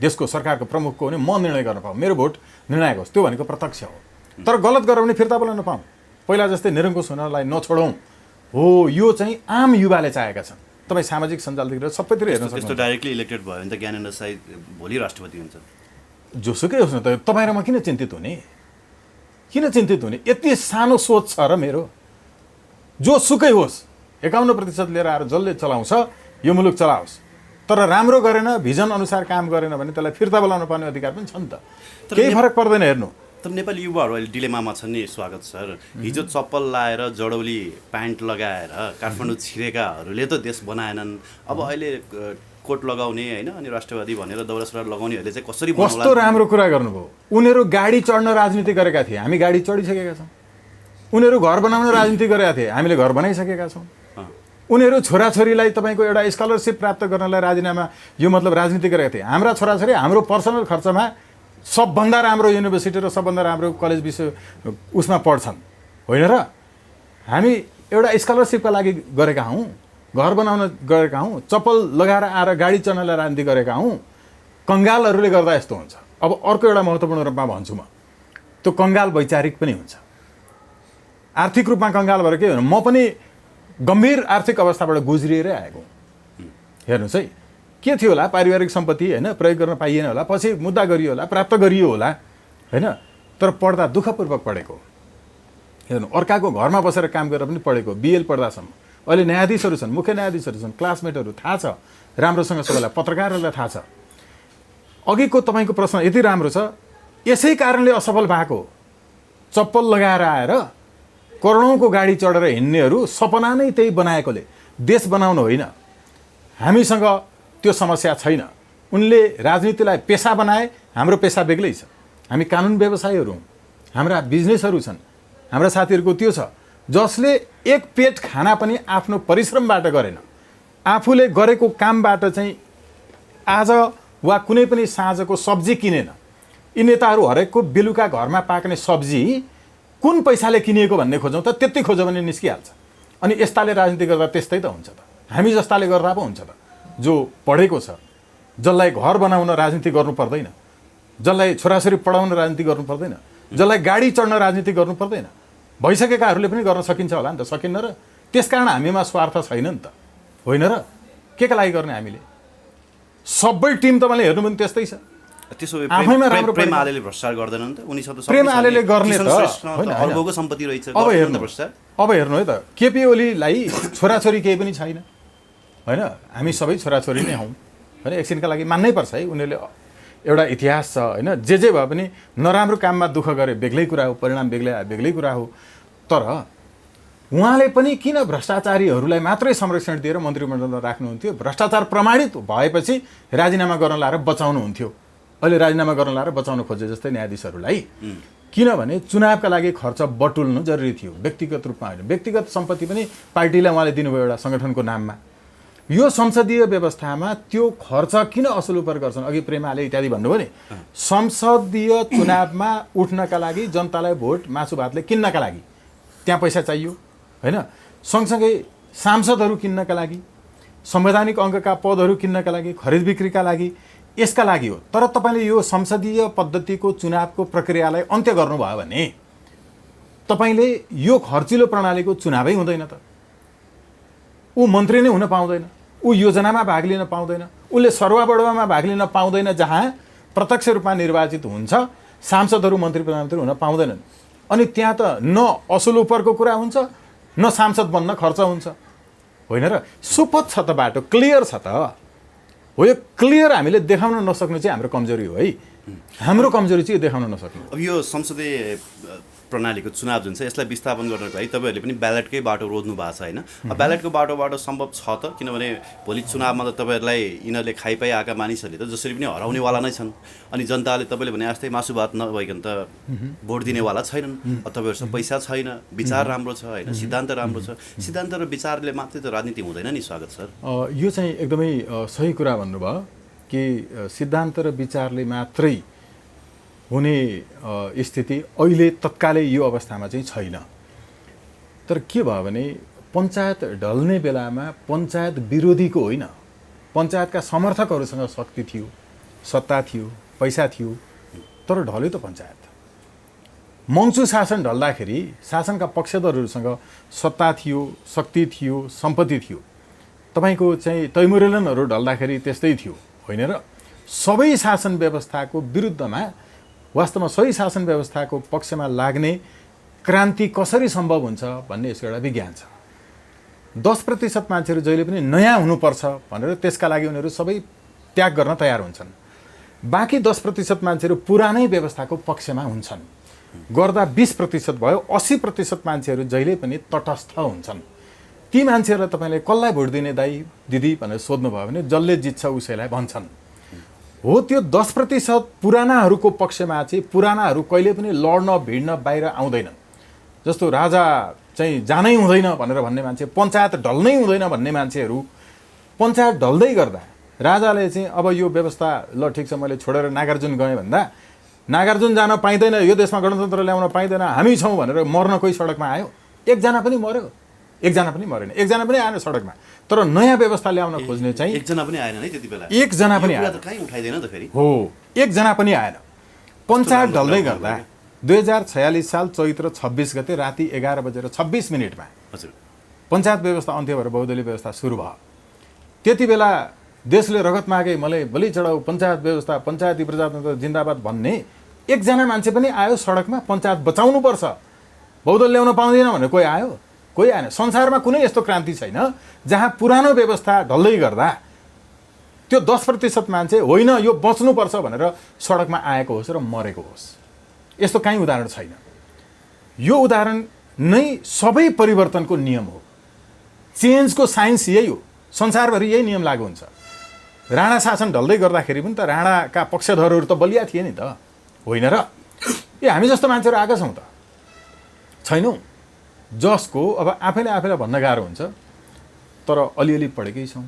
देशको सरकारको प्रमुख को हुने, म निर्णय गर्न पाऊँ, मेरो भोट निर्णायक होस्। त्यो भनेको प्रत्यक्ष हो। तर गलत गर्यो भने फिर्ता बोलाउन पाऊँ, पहिला जस्तै निरङ्कुश हुनलाई नछोडौँ हो। यो चाहिँ आम युवाले चाहेका छन्। तपाईँ सामाजिक सञ्जालदेखि सबैतिर हेर्न सक्नुहुन्छ। त्यस्तो डाइरेक्टली इलेक्टेड भयो भने त ज्ञानेन्द्र साई भोलि राष्ट्रपति हुन्छ। जोसुकै होस् न, त तपाईँ र म किन चिन्तित हुने, किन चिन्तित हुने? यति सानो सोच छ र मेरो। जोसुकै होस् 51% लिएर आएर जसले चलाउँछ यो मुलुक चलाओस्, तर राम्रो गरेन, भिजन अनुसार काम गरेन भने त्यसलाई फिर्ता बोलाउन पर्ने अधिकार पनि छ नि त। केही फरक पर्दैन। हेर्नु तर नेपाली युवाहरू अहिले डिलेमामा छन् नि। स्वागत सर, हिजो चप्पल लाएर जडौली प्यान्ट लगाएर काठमाडौँ छिरेकाहरूले त देश बनाएनन्। अब अहिले कोट लगाउने होइन अनि राष्ट्रवादी भनेर दौरा सुरुवाल लगाउनेहरूले चाहिँ कसरी बनाउला? कस्तो राम्रो कुरा गर्नुभयो। उनीहरू गाडी चढ्न राजनीति गरेका थिए, हामी गाडी चढिसकेका छौँ। उनीहरू घर बनाउन राजनीति गरेका थिए, हामीले घर बनाइसकेका छौँ। उनीहरू छोराछोरीलाई तपाईँको एउटा स्कलरसिप प्राप्त गर्नलाई राजीनामा, यो मतलब राजनीति गरेका थिए। हाम्रा छोराछोरी हाम्रो पर्सनल खर्चमा सबभन्दा राम्रो युनिभर्सिटी र सबभन्दा राम्रो कलेज विश्व उसमा पढ्छन् होइन र? हामी एउटा स्कलरसिपका लागि गरेका हौँ, घर बनाउन गरेका हौँ, चप्पल लगाएर आएर गाडी चढ्नलाई राजनीति गरेका हौँ। कङ्गालहरूले गर्दा यस्तो हुन्छ। अब अर्को एउटा महत्त्वपूर्ण रूपमा भन्छु म, त्यो कङ्गाल वैचारिक पनि हुन्छ। आर्थिक रूपमा कङ्गाल भएर के हो, म पनि गम्भीर आर्थिक अवस्थाबाट गुज्रिएरै आएको। हेर्नुहोस् है, के थियो होला, पारिवारिक सम्पत्ति होइन प्रयोग गर्न पाइएन होला, पछि मुद्दा गरियो होला, प्राप्त गरियो होला होइन। तर पढ्दा दुःखपूर्वक पढेको। हेर्नु, अर्काको घरमा बसेर काम गरेर पनि पढेको, बिएल पढ्दासम्म। अहिले न्यायाधीशहरू छन्, मुख्य न्यायाधीशहरू छन्, क्लासमेटहरू थाहा छ राम्रोसँग, सबैलाई पत्रकारहरूलाई थाहा छ। अघिको तपाईँको प्रश्न यति राम्रो छ, यसै कारणले असफल भएको। चप्पल लगाएर आएर करोडौँको गाडी चढेर हिँड्नेहरू सपना नै त्यही बनाएकोले देश बनाउनु होइन। हामीसँग त्यो समस्या छैन। उनले राजनीतिलाई पेसा बनाए, हाम्रो पेसा बेग्लै छ। हामी कानुन व्यवसायीहरू हौँ, हाम्रा बिजनेसहरू छन्, हाम्रा साथीहरूको त्यो छ जसले एक पेट खाना पनि आफ्नो परिश्रमबाट गरेन, आफूले गरेको कामबाट चाहिँ आज वा कुनै पनि साँझको सब्जी किनेन। यी नेताहरू हरेकको बेलुका घरमा पाक्ने सब्जी कुन पैसाले किनिएको भन्ने खोजौँ त, त्यति खोज्यो भने निस्किहाल्छ। अनि यस्ताले राजनीति गर्दा त्यस्तै त हुन्छ त। हामी जस्ताले गर्दा पो हुन्छ त। जो पढेको छ, जसलाई घर बनाउन राजनीति गर्नु पर्दैन, जसलाई छोराछोरी पढाउन राजनीति गर्नु पर्दैन, जसलाई गाडी चढ्न राजनीति गर्नु पर्दैन, भइसकेकाहरूले पनि गर्न सकिन्छ होला नि त, सकिन्न र? त्यसकारण हामीमा स्वार्थ छैन नि त, होइन र? के का लागि गर्ने हामीले? सबै टिम तपाईँले हेर्नु पनि त्यस्तै छ। त्यसो आफैमा राम्रो प्रेम आलेले भ्रष्टाचार गर्दैनन् त? उनीसँग त प्रेम आलेले गर्ने त होइन, अर्कोको सम्पत्ति रहेछ। अब हेर्नु है त, केपी ओलीलाई छोराछोरी केही पनि छैन होइन। हामी सबै छोराछोरी नै हौँ होइन, एकछिनका लागि मान्नै पर्छ है। उनीहरूले एउटा इतिहास छ होइन, जे भए पनि नराम्रो काममा दुःख गरे बेग्लै कुरा हो, परिणाम बेग्लै आए बेग्लै कुरा हो। तर उहाँले पनि किन भ्रष्टाचारीहरूलाई मात्रै संरक्षण दिएर मन्त्रीमण्डलमा राख्नुहुन्थ्यो? भ्रष्टाचार प्रमाणित भएपछि राजीनामा गर्न लाएर बचाउनुहुन्थ्यो। अहिले राजीनामा गर्न लाएर बचाउन खोजे जस्तै न्यायाधीशहरूलाई। किनभने चुनावका लागि खर्च बटुल्नु जरुरी थियो, व्यक्तिगत रूपमा होइन। व्यक्तिगत सम्पत्ति पनि पार्टीलाई उहाँले दिनुभयो एउटा सङ्गठनको नाममा। यो संसदीय व्यवस्थामा त्यो खर्च किन असुल उपर गर्छन्? अघि प्रेमाले इत्यादि भन्नुभयो नि, संसदीय चुनावमा उठ्नका लागि, जनतालाई भोट मासु भातले किन्नका लागि त्यहाँ पैसा चाहियो होइन। सँगसँगै सांसदहरू किन्नका लागि, संवैधानिक अङ्गका पदहरू किन्नका लागि, खरिद बिक्रीका लागि, यसका लागि हो। तर तपाईँले यो संसदीय पद्धतिको चुनावको प्रक्रियालाई अन्त्य गर्नुभयो भने तपाईँले यो खर्चिलो प्रणालीको चुनावै हुँदैन त। ऊ मन्त्री नै हुन पाउँदैन, ऊ योजनामा भाग लिन पाउँदैन, उसले सर्वाबडवामा भाग लिन पाउँदैन। जहाँ प्रत्यक्ष रूपमा निर्वाचित हुन्छ सांसदहरू, मन्त्री प्रधानमन्त्री हुन पाउँदैनन्। अनि त्यहाँ त न असुल उपरको कुरा हुन्छ, न सांसद बन्न खर्च हुन्छ होइन र? सुपथ छ त, बाटो क्लियर छ त। हो यो क्लियर हामीले देखाउन नसक्नु चाहिँ हाम्रो कमजोरी हो है। हाम्रो कमजोरी चाहिँ देखाउन नसक्नु। अब यो संसदीय प्रणालीको चुनाव जुन छ यसलाई विस्थापन गर्नको लागि तपाईँहरूले पनि ब्यालेटकै बाटो रोज्नु भएको छ होइन। अब ब्यालेटको बाटोबाट सम्भव छ त, किनभने भोलि चुनावमा त तपाईँहरूलाई यिनीहरूले खाइपाइ आएका मानिसहरूले त जसरी पनि हराउनेवाला नै छन्, अनि जनताले तपाईँले भने जस्तै मासु भात नभइकन त भोट दिनेवाला छैनन्। तपाईँहरूसँग पैसा छैन, विचार राम्रो छ होइन, सिद्धान्त राम्रो छ, सिद्धान्त र विचारले मात्रै त राजनीति हुँदैन नि। स्वागत सर, यो चाहिँ एकदमै सही कुरा भन्नुभयो कि सिद्धान्त र विचारले मात्रै हुने स्थिति अहिले तत्कालै यो अवस्थामा चाहिँ छैन। तर के भयो भने पञ्चायत ढल्ने बेलामा पञ्चायत विरोधीको होइन, पञ्चायतका समर्थकहरूसँग शक्ति थियो, सत्ता थियो, पैसा थियो, तर ढल्यो त पञ्चायत। मङ्चु शासन ढल्दाखेरि शासनका पक्षधरहरूसँग सत्ता थियो, शक्ति थियो, सम्पत्ति थियो। तपाईँको चाहिँ तैमुरेलनहरू ढल्दाखेरि त्यस्तै थियो होइन र? सबै शासन व्यवस्थाको विरुद्धमा वास्तवमा सही शासन व्यवस्थाको पक्षमा लाग्ने क्रान्ति कसरी सम्भव हुन्छ भन्ने यसको एउटा विज्ञान छ। 10% मान्छेहरू जहिले पनि नयाँ हुनुपर्छ भनेर त्यसका लागि उनीहरू सबै त्याग गर्न तयार हुन्छन्। बाँकी 10% मान्छेहरू पुरानै व्यवस्थाको पक्षमा हुन्छन्। गर्दा 20% भयो, 80% मान्छेहरू जहिले पनि तटस्थ हुन्छन्। ती मान्छेहरूलाई तपाईँले कसलाई भोट दिने दाइ दिदी भनेर सोध्नुभयो भने जसले जित्छ उसैलाई भन्छन्। हो त्यो 10% पुरानाहरूको पक्षमा चाहिँ पुरानाहरू कहिले पनि लड्न भिड्न बाहिर आउँदैनन्। जस्तो राजा चाहिँ जानै हुँदैन भनेर भन्ने मान्छे, पञ्चायत ढल्नै हुँदैन भन्ने मान्छेहरू पञ्चायत ढल्दै गर्दा राजाले चाहिँ अब यो व्यवस्था ल ठिक छ मैले छोडेर नागार्जुन गएँ भन्दा नागार्जुन जान पाइँदैन, यो देशमा गणतन्त्र ल्याउन पाइँदैन, हामी छौँ भनेर मर्न कोही सडकमा आयो? एकजना पनि मर्यो? एकजना पनि मरेन, एकजना पनि आएन सडकमा। तर नयाँ व्यवस्था ल्याउन खोज्ने चाहिँ एकजना पनि आएन है त्यति बेला। एकजना पनि आएन, कहीँ उठाइदैन त फेरि। हो, एकजना पनि आएन। पञ्चायत ढल्दै गर्दा 2046 साल चैत्र 26 गते राति 11:26 हजुर पञ्चायत व्यवस्था अन्त्य भएर बहुदलीय व्यवस्था सुरु भयो। त्यति बेला देशले रगत मागे मलाई बलि चढाऊ, पञ्चायत व्यवस्था, पञ्चायती प्रजातन्त्र जिन्दाबाद भन्ने एकजना मान्छे पनि आयो सडकमा पञ्चायत बचाउनुपर्छ, बहुदल ल्याउन पाउँदैन भनेर कोही आयो? कोही आएन। संसारमा कुनै यस्तो क्रान्ति छैन जहाँ पुरानो व्यवस्था ढल्दै गर्दा त्यो 10% मान्छे होइन यो बच्नुपर्छ भनेर सडकमा आएको होस् र मरेको होस्। यस्तो कहीँ उदाहरण छैन। यो उदाहरण नै सबै परिवर्तनको नियम हो। चेन्जको साइन्स यही हो, संसारभरि यही नियम लागू हुन्छ। राणा शासन ढल्दै गर्दाखेरि पनि त राणाका पक्षधरहरू त बलिया थिए नि त, होइन र? हामी जस्तो मान्छेहरू आएका छौँ त, छैनौँ? जसको अब आफैलाई भन्न गाह्रो हुन्छ, तर अलिअलि पढेकै छौँ,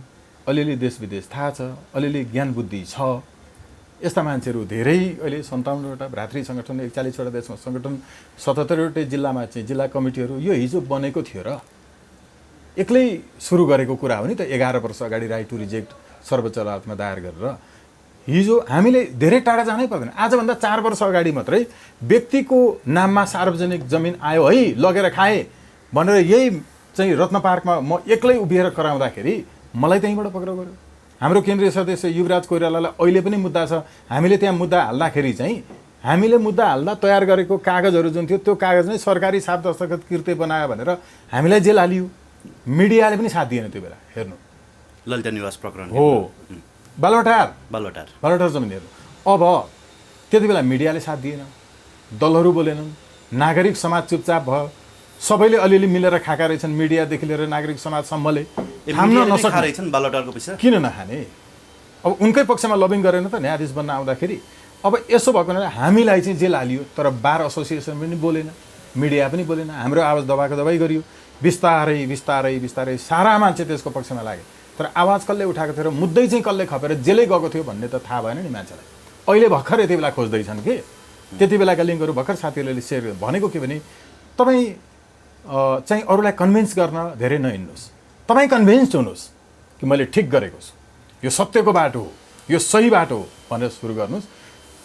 अलिअलि देश विदेश थाहा छ, अलिअलि ज्ञान बुद्धि छ। यस्ता मान्छेहरू धेरै अहिले 57वटा भ्रातृ सङ्गठन, 41वटा देशमा सङ्गठन, 77वटै जिल्लामा चाहिँ जिल्ला कमिटीहरू यो हिजो बनेको थियो र एक्लै सुरु गरेको कुरा हो नि त। 11 वर्ष अगाडि राइट टु रिजेक्ट सर्वोच्च अदालतमा दायर गरेर हिजो हामीले धेरै टाढा जानै पर्दैन। आजभन्दा 4 वर्ष अगाडि मात्रै व्यक्तिको नाममा सार्वजनिक जमिन आयो है, लगेर खाएँ भनेर यही चाहिँ रत्न पार्कमा म एक्लै उभिएर कराउँदाखेरि मलाई त्यहीँबाट पक्राउ गर्यो। हाम्रो केन्द्रीय सदस्य युवराज कोइरालालाई अहिले पनि मुद्दा छ। हामीले त्यहाँ मुद्दा हाल्दाखेरि चाहिँ हामीले मुद्दा हाल्दा तयार गरेको कागजहरू जुन थियो त्यो कागज नै सरकारी छाप दस्तखत कृत्य बनायो भनेर हामीलाई जेल हालियो। मिडियाले पनि साथ दिएन त्यो बेला। हेर्नु, ललिता निवास प्रकरण हो, बालुवाटार जमिनहरू। अब त्यति बेला मिडियाले साथ दिएन, दलहरू बोलेनन्, नागरिक समाज चुपचाप भयो। सबैले अलिअलि मिलेर खाएका रहेछन्, मिडियादेखि लिएर नागरिक समाजसम्मले। थाम्न नसक्ने बालुवाटारको पैसा किन नखाने? अब उनकै पक्षमा लबिङ गरेन त न्यायाधीश बन्न आउँदाखेरि। अब यसो भएको हुनाले हामीलाई चाहिँ जेल हालियो, तर बार एसोसिएसन पनि बोलेन, मिडिया पनि बोलेन। हाम्रो आवाज दबाएको दबाई गरियो। बिस्तारै सारा मान्छे त्यसको पक्षमा लागे, तर आवाज कसले उठाएको थियो र मुद्दै चाहिँ कसले खपेर जेलै गएको थियो भन्ने त थाहा भएन नि मान्छेलाई। अहिले भर्खर यति बेला खोज्दैछन् कि त्यति बेलाका लिङ्कहरू भर्खर साथीहरूले सेयर भनेको के भने तपाईँ चाहिँ अरूलाई कन्भिन्स गर्न धेरै नहिँड्नुहोस्, तपाईँ कन्भिन्स्ड हुनुहोस् कि मैले ठिक गरेको छु, यो सत्यको बाटो हो, यो सही बाटो हो भनेर सुरु गर्नुहोस्।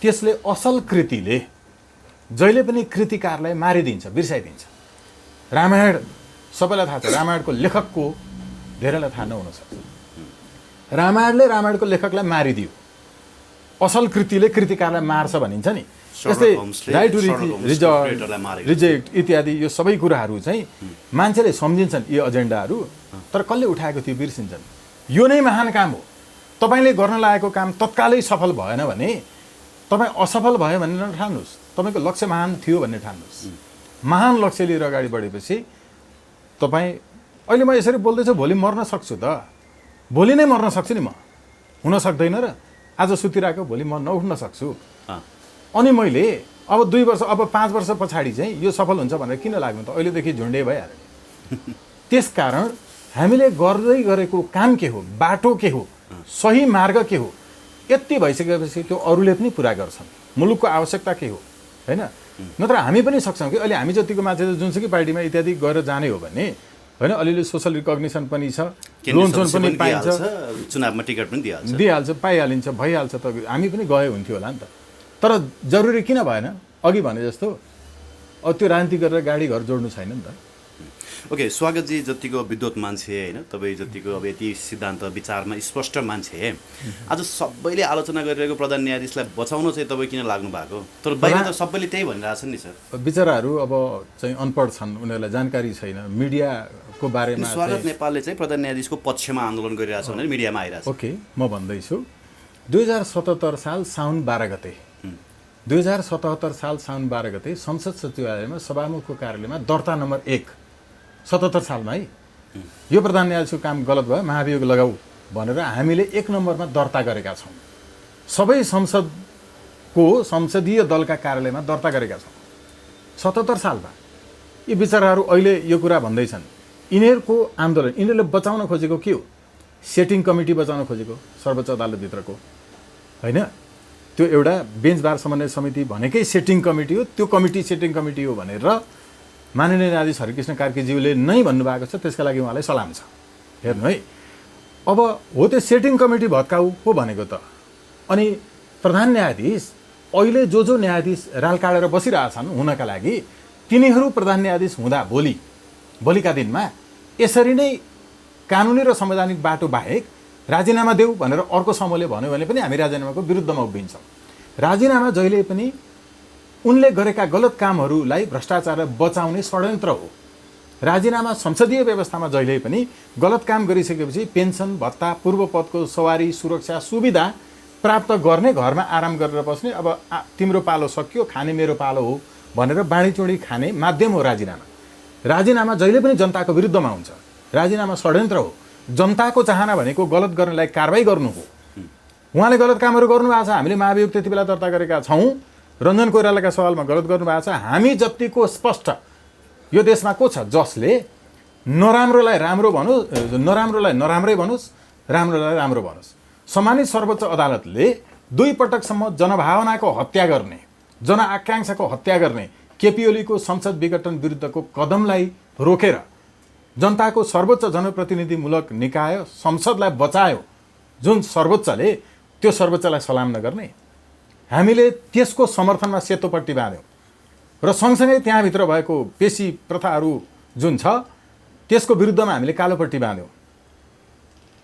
त्यसले असल कृतिले जहिले पनि कृतिकारलाई मारिदिन्छ, बिर्साइदिन्छ। रामायण सबैलाई थाहा छ, रामायणको लेखकको धेरैलाई थाहा नहुनसक्छ। रामायणले रामायणको लेखकलाई मारिदियो, असल कृतिले कृतिकारलाई मार्छ भनिन्छ नि। जस्तै राइट टु रिजेक्ट इत्यादि यो सबै कुराहरू चाहिँ मान्छेले सम्झिन्छन् यी एजेन्डाहरू, तर कसले उठाएको थियो बिर्सिन्छन्। यो नै महान काम हो। तपाईँले गर्न लागेको काम तत्कालै सफल भएन भने तपाईँ असफल भयो भने नठान्नुहोस्, तपाईँको लक्ष्य महान थियो भन्ने ठान्नुहोस्। महान लक्ष्य लिएर अगाडि बढेपछि तपाईँ, अहिले म यसरी बोल्दैछु, भोलि मर्न सक्छु त, भोलि नै मर्न सक्छु नि म, हुन सक्दैन र? आज सुतिरहेको भोलि म नउठ्न सक्छु। अनि मैले अब 2 वर्ष, अब 5 वर्ष पछाडि चाहिँ यो सफल हुन्छ भनेर किन लाग्नु त? अहिलेदेखि झुन्डे भइहाल्यो। त्यसकारण हामीले गर्दै गरेको काम के हो, बाटो के हो, सही मार्ग के हो, यति भइसकेपछि त्यो अरूले पनि पुरा गर्छन्। मुलुकको आवश्यकता के हो, होइन? नत्र हामी पनि सक्छौँ कि अहिले हामी जतिको मान्छे जुनसुकै पार्टीमा इत्यादि गएर जाने हो भने, होइन, अलिअलि सोसल रिकग्निसन पनि छ, लोन सोन पनि पाइन्छ, चुनावमा टिकट पनि दिइहाल्छ, पाइहालिन्छ, भइहाल्छ, त हामी पनि गए हुन्थ्यो होला नि त। तर जरुरी किन भएन? अघि भने जस्तो अब त्यो राजनीति गरेर गाडी घर जोड्नु छैन नि त। ओके, स्वागतजी जतिको विद्वत मान्छे, होइन, तपाईँ जतिको अब यति सिद्धान्त विचारमा स्पष्ट मान्छे, आज सबैले आलोचना गरिरहेको प्रधान न्यायाधीशलाई बचाउन चाहिँ तपाईँ किन लाग्नु भएको? तर बाहिर त सबैले त्यही भनिरहेछन् नि सर। बिचराहरू अब चाहिँ अनपढ छन्, उनीहरूलाई जानकारी छैन मिडियाको बारेमा। स्वागत नेपालले चाहिँ प्रधान न्यायाधीशको पक्षमा आन्दोलन गरिरहेछ भनेर मिडियामा आइरहेछ। ओके, म भन्दैछु 2077 साल साउन 12 गते 2077 साल साउन 12 गते संसद सचिवालयमा सभामुखको कार्यालयमा दर्ता नम्बर 1 77 सालमा है यो प्रधान न्यायाधीशको काम गलत भयो, महाभियोग लगाऊ भनेर हामीले 1 नम्बरमा दर्ता गरेका छौँ। सबै संसदीय दलका कार्यालयमा दर्ता गरेका छौँ 77 सालमा। यी बिचराहरू अहिले यो कुरा भन्दैछन्। यिनीहरूको आन्दोलन, यिनीहरूले बचाउन खोजेको के हो? सेटिङ कमिटी बचाउन खोजेको, सर्वोच्च अदालतभित्रको, होइन? त्यो एउटा बेन्च बार समन्वय समिति भनेकै सेटिङ कमिटी हो। त्यो कमिटी सेटिङ कमिटी हो भनेर माननीय न्यायाधीश हरिकृष्ण कार्कीज्यूले नै भन्नुभएको छ। त्यसका लागि उहाँलाई सलाम छ। हेर्नु है, अब हो त्यो सेटिङ कमिटी भत्काउ हो भनेको त। अनि प्रधान न्यायाधीश अहिले जो न्यायाधीश राल काटेर बसिरहेछन् हुनका लागि, तिनीहरू प्रधान न्यायाधीश हुँदा भोलिका दिनमा यसरी नै कानुनी र संवैधानिक बाटो बाहेक राजीनामा देऊ भनेर अर्को समूहले भन्यो भने पनि हामी राजीनामाको विरुद्धमा उभिन्छौँ। राजीनामा जहिले पनि उनले गरेका गलत कामहरूलाई भ्रष्टाचारलाई बचाउने षड्यन्त्र हो। राजीनामा संसदीय व्यवस्थामा जहिले पनि गलत काम गरिसकेपछि पेन्सन भत्ता, पूर्व पदको सवारी, सुरक्षा, सुविधा प्राप्त गर्ने, घरमा आराम गरेर बस्ने, अब तिम्रो पालो सकियो, खाने मेरो पालो हो भनेर बाँडीचुँडी खाने माध्यम हो राजीनामा। राजीनामा जहिले पनि जनताको विरुद्धमा हुन्छ। राजीनामा षड्यन्त्र हो। जनताको चाहना भनेको गलत गर्नेलाई कारबाही गर्नु हो। उहाँले गलत कामहरू गर्नुभएको छ, हामीले महाभियोग त्यति बेला दर्ता गरेका छौँ। रञ्जन कोइरालाका सवालमा गलत गर्नुभएको छ। हामी जतिको स्पष्ट यो देशमा को छ जसले नराम्रोलाई राम्रो भनोस्, नराम्रोलाई नराम्रै भनोस्, राम्रोलाई राम्रो भनोस्। सम्मानित सर्वोच्च अदालतले 2 पटकसम्म जनभावनाको हत्या गर्ने, जनआकाङ्क्षाको हत्या गर्ने केपी ओलीको संसद विघटन विरुद्धको कदमलाई रोकेर जनताको सर्वोच्च जनप्रतिनिधिमूलक निकाय संसदलाई बचायो। जुन सर्वोच्चले, त्यो सर्वोच्चलाई सलाम नगर्ने, हामीले त्यसको समर्थनमा सेतोपट्टि बाँध्यौँ र सँगसँगै त्यहाँभित्र भएको पेशी प्रथाहरू जुन छ त्यसको विरुद्धमा हामीले कालोपट्टि बाँध्यौँ।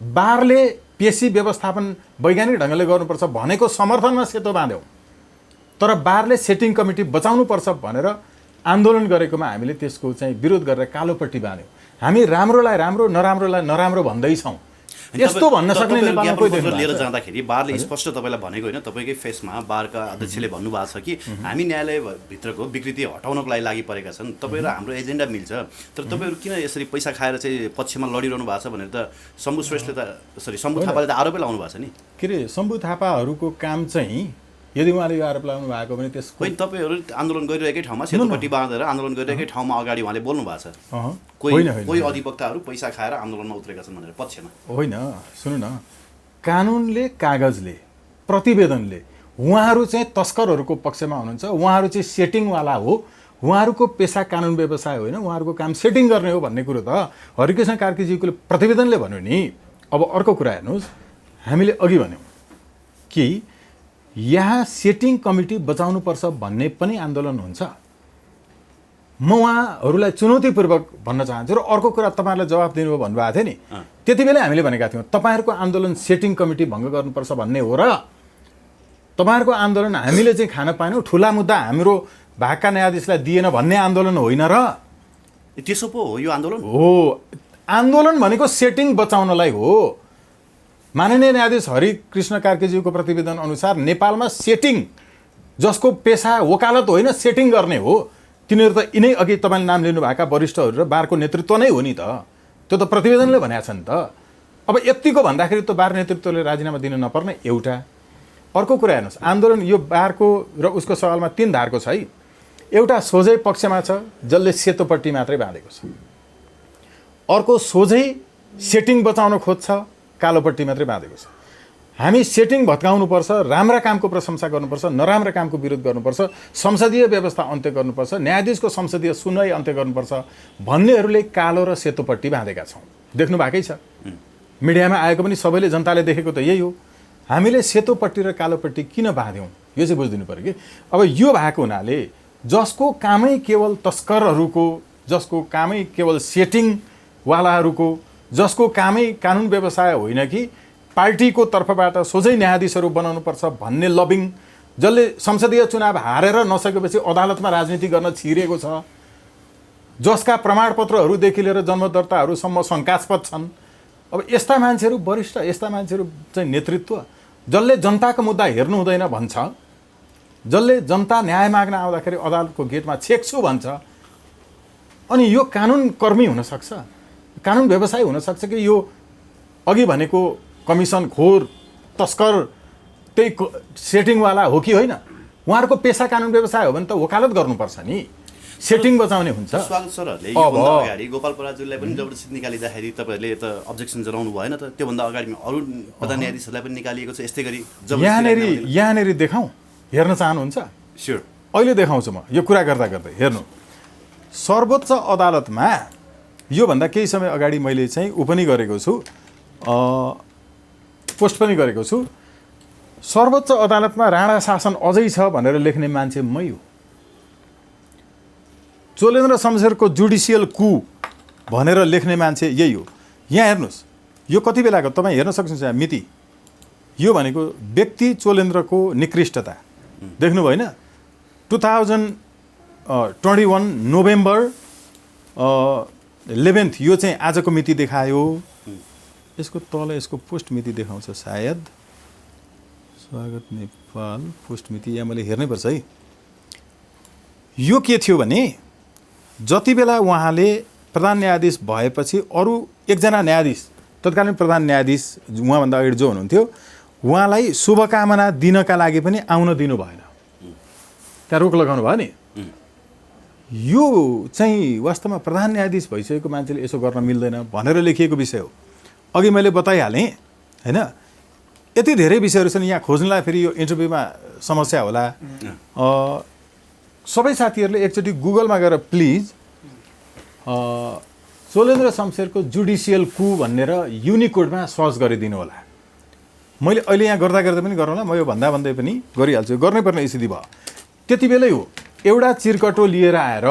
बारले पेशी व्यवस्थापन वैज्ञानिक ढङ्गले गर्नुपर्छ भनेको समर्थनमा सेतो बाँध्यौँ। तर बारले सेटिङ कमिटी बचाउनुपर्छ भनेर आन्दोलन गरेकोमा हामीले त्यसको चाहिँ विरोध गरेर कालोपट्टि बाँध्यौँ। हामी राम्रोलाई राम्रो, नराम्रोलाई नराम्रो भन्दैछौँ। यस्तो भन्न सक्ने नेपालमा कोही देख्दैन। लिएर जाँदाखेरि बारले स्पष्ट तपाईँलाई भनेको होइन, तपाईँकै फेसमा बारका अध्यक्षले भन्नुभएको छ कि हामी न्यायालयभित्रको विकृति हटाउनको लागि परेका छन्, तपाईँहरू हाम्रो एजेन्डा मिल्छ। तर तपाईँहरू किन यसरी पैसा खाएर चाहिँ पक्षमा लडिरहनु भएको छ भनेर त शम्भु श्रेष्ठले त, शम्भु थापाले त आरोपै लाउनु भएको छ नि। के अरे, शम्भु थापाहरूको काम चाहिँ यदि उहाँले यो आरोप लगाउनु भएको भने त्यसको होइन, तपाईँहरू आन्दोलन गरिरहेकै ठाउँमा सेतोपट्टि बाँधेर आन्दोलन गरिरहेकै ठाउँमा अगाडि उहाँले बोल्नु भएको छ। कोही अधिवक्ताहरू पैसा खाएर आन्दोलनमा उत्रेका छन् भनेर पक्षमा होइन। सुन्नु न, कानुनले, कागजले, प्रतिवेदनले उहाँहरू चाहिँ तस्करहरूको पक्षमा हुनुहुन्छ। उहाँहरू चाहिँ सेटिङवाला हो। उहाँहरूको पेसा कानुन व्यवसाय होइन, उहाँहरूको काम सेटिङ गर्ने हो भन्ने कुरो त हरिकृष्ण कार्कीज्यूको प्रतिवेदनले भन्यो नि। अब अर्को कुरा हेर्नुहोस्, हामीले अघि भन्यौँ कि यहाँ सेटिङ कमिटी बचाउनुपर्छ भन्ने पनि आन्दोलन हुन्छ। म उहाँहरूलाई चुनौतीपूर्वक भन्न चाहन्छु। र अर्को कुरा तपाईँहरूलाई जवाफ दिनुभयो भन्नुभएको थियो नि, त्यति बेलै हामीले भनेका थियौँ तपाईँहरूको आन्दोलन सेटिङ कमिटी भङ्ग गर्नुपर्छ भन्ने हो र तपाईँहरूको आन्दोलन हामीले चाहिँ खान पाएनौँ, ठुला मुद्दा हाम्रो भागका न्यायाधीशलाई दिएन भन्ने आन्दोलन होइन र। त्यसो पो हो यो आन्दोलन? हो, आन्दोलन भनेको सेटिङ बचाउनलाई हो। माननीय न्यायाधीश हरिकृष्ण कार्कीज्यूको प्रतिवेदन अनुसार नेपालमा सेटिङ जसको पेसा वकालत होइन सेटिङ गर्ने हो तिनीहरू त यिनै अघि तपाईँले नाम लिनुभएका वरिष्ठहरू र बारको नेतृत्व नै हो नि त। त्यो त प्रतिवेदनले भनेको छ नि त। अब यत्तिको भन्दाखेरि त बार नेतृत्वले राजीनामा दिन नपर्ने एउटा। अर्को कुरा हेर्नुहोस्, आन्दोलन यो बारको र उसको सवालमा 3 धारको छ है। एउटा सोझै पक्षमा छ जसले सेतोपट्टि मात्रै बाँधेको छ, अर्को सोझै सेटिङ बचाउन खोज्छ कालोपट्टि मात्रै बाँधेको छ। हामी सेटिङ भत्काउनुपर्छ, राम्रा कामको प्रशंसा गर्नुपर्छ, नराम्रा कामको विरोध गर्नुपर्छ, संसदीय व्यवस्था अन्त्य गर्नुपर्छ, न्यायाधीशको संसदीय सुनवाई अन्त्य गर्नुपर्छ भन्नेहरूले कालो र सेतोपट्टि बाँधेका छौँ। देख्नु भएकै छ, मिडियामा आएको पनि सबैले जनताले देखेको त यही हो। हामीले सेतोपट्टि र कालोपट्टि किन बाँध्यौँ यो चाहिँ बुझिदिनु पऱ्यो कि। अब यो भएको हुनाले जसको कामै केवल तस्करहरूको, जसको कामै केवल सेटिङवालाहरूको, जसको कामै कानुन व्यवसाय होइन कि पार्टीको तर्फबाट सोझै न्यायाधीशहरू बनाउनुपर्छ भन्ने लबिङ, जसले संसदीय चुनाव हारेर नसकेपछि अदालतमा राजनीति गर्न छिरेको छ, जसका प्रमाणपत्रहरूदेखि लिएर जन्मदर्ताहरूसम्म शङ्कास्पद छन्। अब यस्ता मान्छेहरू वरिष्ठ, यस्ता मान्छेहरू चाहिँ नेतृत्व, जसले जनताको मुद्दा हेर्नु हुँदैन भन्छ, जसले जनता न्याय माग्न आउँदाखेरि अदालतको गेटमा छेक्छु भन्छ, अनि यो कानुन कर्मी हुनसक्छ, कानुन व्यवसाय हुनसक्छ कि यो अघि भनेको कमिसन खोर तस्कर त्यही सेटिङवाला हो कि होइन? उहाँहरूको पेसा कानुन व्यवसाय हो भने त वकालत गर्नुपर्छ नि, सेटिङ बचाउने हुन्छ। स्वागत सरहरूले योभन्दा अगाडि गोपाल पराजुलीलाई पनि जबरजस्ती निकालिँदाखेरि तपाईँहरूले त अब्जेक्सन जनाउनु भएन त? त्योभन्दा अगाडि अरू प्रधान न्यायाधीशहरूलाई पनि निकालिएको छ यस्तै गरी। यहाँनिर देखाउँ, हेर्न चाहनुहुन्छ? स्योर, अहिले देखाउँछु म यो कुरा गर्दा गर्दै। हेर्नु, सर्वोच्च अदालतमा योभन्दा केही समय अगाडि मैले चाहिँ ऊ पनि गरेको छु, पोस्ट पनि गरेको छु। सर्वोच्च अदालतमा राणा शासन अझै छ भनेर लेख्ने मान्छे मै हो। चोलेन्द्र शमशेरको जुडिसियल कु भनेर लेख्ने मान्छे यही हो। यहाँ हेर्नुहोस्, यो कति बेलाको तपाईँ हेर्न सक्नुहुन्छ यहाँ मिति। यो भनेको व्यक्ति चोलेन्द्रको निकृष्टता देख्नु भएन? 2021 नोभेम्बर 11 यो चाहिँ आजको मिति देखायो। यसको तल यसको पोस्ट मिति देखाउँछ सायद। स्वागत नेपाल पोस्ट मिति यहाँ मैले हेर्नैपर्छ है। यो के थियो भने जति बेला उहाँले प्रधान न्यायाधीश भएपछि अरू एकजना न्यायाधीश, तत्कालीन प्रधान न्यायाधीश उहाँभन्दा अगाडि जो हुनुहुन्थ्यो, उहाँलाई शुभकामना दिनका लागि पनि आउन दिनु भएन, त्यहाँ रोक लगाउनु भयो नि। यो चाहिँ वास्तवमा प्रधान न्यायाधीश भइसकेको मान्छेले यसो गर्न मिल्दैन भनेर लेखिएको विषय हो। अघि मैले बताइहालेँ होइन, यति धेरै विषयहरू छन् यहाँ खोज्नलाई, फेरि यो इन्टरभ्यूमा समस्या होला। सबै साथीहरूले एकचोटि गुगलमा गएर प्लिज चोलेन्द्र शमशेरको जुडिसियल कु भनेर युनिकोडमा सर्च गरिदिनु होला। मैले अहिले यहाँ गर्दा गर्दै पनि गरौँला, म यो भन्दा भन्दै पनि गरिहाल्छु, गर्नैपर्ने स्थिति भयो। त्यति बेलै हो एउटा चिरकटो लिएर आएर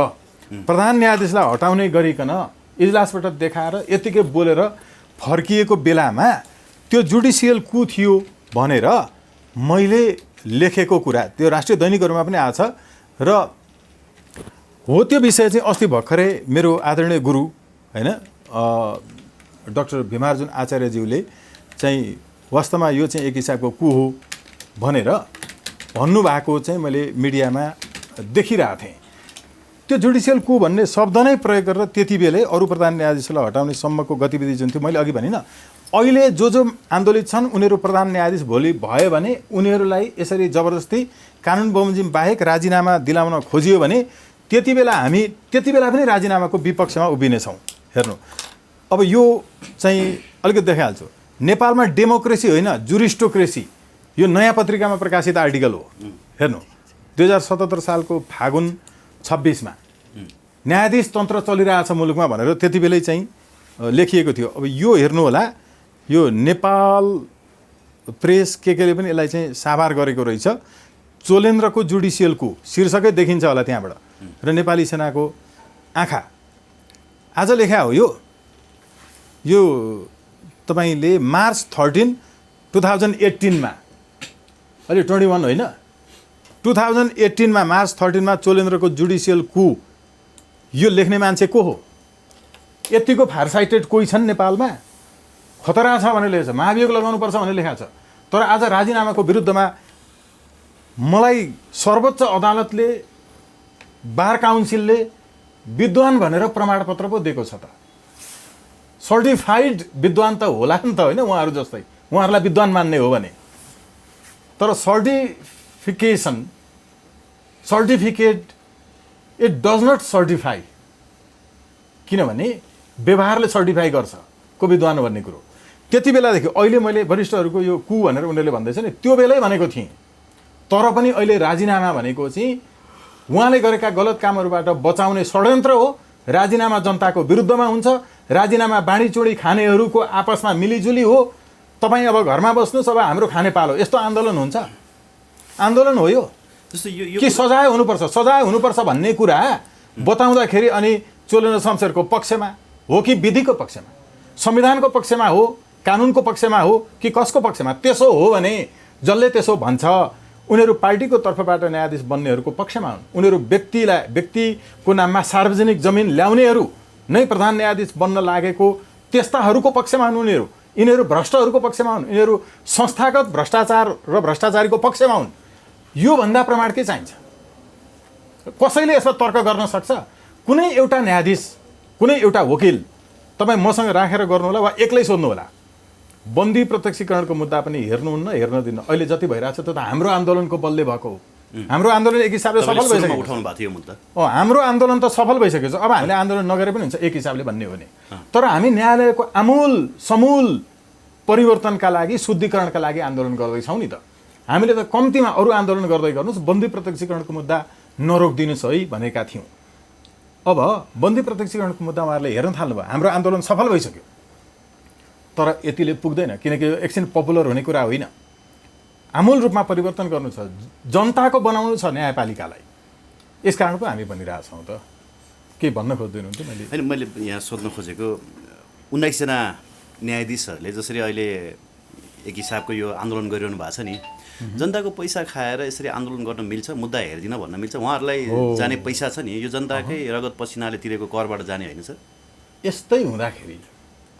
प्रधान न्यायाधीशलाई हटाउने गरिकन इजलासबाट देखाएर यतिकै बोलेर फर्किएको बेलामा त्यो जुडिसियल कु थियो भनेर मैले लेखेको कुरा त्यो राष्ट्रिय दैनिकहरूमा पनि आछ र हो। त्यो विषय चाहिँ अस्ति भर्खरै मेरो आदरणीय गुरु होइन डाक्टर भीमार्जुन आचार्यज्यूले चाहिँ वास्तवमा यो चाहिँ एक हिसाबको कु हो भनेर भन्नुभएको चाहिँ मैले मिडियामा देखिरहेको थिएँ। त्यो जुडिसियल कु भन्ने शब्द नै प्रयोग गरेर त्यति बेलै अरू प्रधान न्यायाधीशलाई हटाउने सम्मको गतिविधि जुन थियो, मैले अघि भनिनँ, अहिले जो आन्दोलित छन् उनीहरू प्रधान न्यायाधीश भोलि भयो भने उनीहरूलाई यसरी जबरजस्ती कानुन बमोजिम बाहेक राजीनामा दिलाउन खोजियो भने त्यति बेला हामी पनि राजीनामाको विपक्षमा उभिनेछौँ। हेर्नु, अब यो चाहिँ अलिकति देखाइहाल्छु। नेपालमा डेमोक्रेसी होइन जुरिस्टोक्रेसी, यो नयाँ पत्रिकामा प्रकाशित आर्टिकल हो। हेर्नु, 2077 सालको फागुन 26 न्यायाधीश तन्त्र चलिरहेछ मुलुकमा भनेर त्यति बेलै चाहिँ लेखिएको थियो। अब यो हेर्नु होला, यो नेपाल प्रेस केले पनि यसलाई चाहिँ साभार गरेको रहेछ। चोलेन्द्रको जुडिसियल कु शीर्षकै देखिन्छ होला त्यहाँबाट, र नेपाली सेनाको आँखा आज लेखा हो। यो तपाईँले मार्च 13, 2018 अहिले 21 होइन, 2018 मार्च 13 चोलेन्द्रको जुडिसियल कु यो लेख्ने मान्छे को हो? यतिको फारसाइटेड कोही छन् नेपालमा? खतरा छ भनेर लेखेको छ, महाभियोग लगाउनुपर्छ भनेर लेखेको छ। तर आज राजीनामाको विरुद्धमा मलाई सर्वोच्च अदालतले बार काउन्सिलले विद्वान भनेर प्रमाणपत्र पो दिएको छ त। सर्टिफाइड विद्वान त होला नि त होइन, उहाँहरू जस्तै उहाँहरूलाई विद्वान मान्ने हो भने। तर certificate it does not certify, किनभने व्यवहारले सर्टिफाई गर्छ को विद्वान भन्ने कुरो। त्यति बेलादेखि अहिले मैले वरिष्ठहरूको यो कु भनेर उनीहरूले भन्दैछ नि, त्यो बेलै भनेको थिएँ। तर पनि अहिले राजीनामा भनेको चाहिँ उहाँले गरेका गलत कामहरूबाट बचाउने षड्यन्त्र हो। राजीनामा जनताको विरुद्धमा हुन्छ। राजीनामा बाँडीचुँडी खानेहरूको आपसमा मिलिजुली हो। तपाईँ अब घरमा बस्नुहोस्, अब हाम्रो खाने पालो, यस्तो आन्दोलन हुन्छ? आन्दोलन हो यो? कि सजाय हुनुपर्छ? सजाय हुनुपर्छ भन्ने कुरा बताउँदाखेरि अनि चोलेन्द्र शमशेरको पक्षमा हो कि विधिको पक्षमा, संविधानको पक्षमा हो, कानुनको पक्षमा हो कि कसको पक्षमा? त्यसो हो भने जसले त्यसो भन्छ उनीहरू पार्टीको तर्फबाट न्यायाधीश बन्नेहरूको पक्षमा हुन्। उनीहरू व्यक्तिको नाममा सार्वजनिक जमिन ल्याउनेहरू नै प्रधान न्यायाधीश बन्न लागेको त्यस्ताहरूको पक्षमा हुन्। यिनीहरू भ्रष्टहरूको पक्षमा हुन्। यिनीहरू संस्थागत भ्रष्टाचार र भ्रष्टाचारीको पक्षमा हुन्। योभन्दा प्रमाण के चाहिन्छ? कसैले यसमा तर्क गर्न सक्छ? कुनै एउटा न्यायाधीश, कुनै एउटा वकिल तपाईँ मसँग राखेर गर्नुहोला वा एक्लै सोध्नुहोला। बन्दी प्रत्यक्षीकरणको मुद्दा पनि हेर्नुहुन्न, हेर्न दिन्न। अहिले जति भइरहेछ त्यो त हाम्रो आन्दोलनको बलले भएको हो। हाम्रो आन्दोलन एक हिसाबले सफल भइसक्यो। उठाउनु भएको थियो मुद्दा। हाम्रो आन्दोलन त सफल भइसकेको छ। अब हामीले आन्दोलन नगरे पनि हुन्छ एक हिसाबले भन्ने हो भने। तर हामी न्यायालयको समूल परिवर्तनका लागि, शुद्धिकरणका लागि आन्दोलन गर्दैछौँ नि त। हामीले त कम्तीमा अरू आन्दोलन गर्दै गर्नुहोस्, बन्दी प्रत्यक्षीकरणको मुद्दा नरोकिदिनुहोस् है भनेका थियौँ। अब बन्दी प्रत्यक्षीकरणको मुद्दा उहाँहरूले हेर्न थाल्नुभयो। हाम्रो आन्दोलन सफल भइसक्यो। तर यतिले पुग्दैन, किनकि यो एकछिन पपुलर हुने कुरा होइन। आमूल रूपमा परिवर्तन गर्नु छ, जनताको बनाउनु छ न्यायपालिकालाई। यसकारण पो हामी भनिरहेछौँ त। के भन्न खोज्दैनुहुन्थ्यो? होइन, मैले यहाँ सोध्न खोजेको 19 जना न्यायाधीशहरूले जसरी अहिले एक हिसाबको यो आन्दोलन गरिरहनु भएको छ नि, जनताको पैसा खाएर यसरी आन्दोलन गर्न मिल्छ? मुद्दा हेर्दिन भन्न मिल्छ? उहाँहरूलाई जाने पैसा छ नि, यो जनताकै रगत पसिनाले तिरेको करबाट जाने होइन सर? यस्तै हुँदाखेरि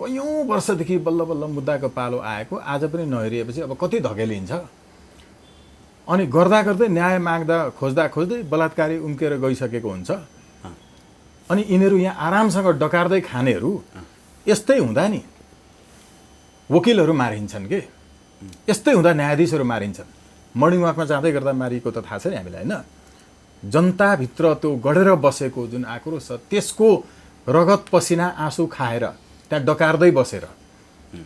कैयौँ वर्षदेखि बल्ल बल्ल मुद्दाको पालो आएको आज पनि नहेरिएपछि अब कति धकेलिन्छ? अनि गर्दा गर्दै न्याय माग्दा खोज्दै बलात्कारी उम्केर गइसकेको हुन्छ। अनि यिनीहरू यहाँ आरामसँग डकार्दै खानेहरू यस्तै हुँदा नि वकिलहरू मारिन्छन् के? यस्तै हुँदा न्यायाधीशहरू मारिन्छन्। मर्निङ वाकमा जाँदै गर्दा मारिएको त थाहा छ नि हामीलाई, होइन? जनताभित्र त्यो गढेर बसेको जुन आक्रोश छ, त्यसको रगत पसिना आँसु खाएर त्यहाँ डकार्दै बसेर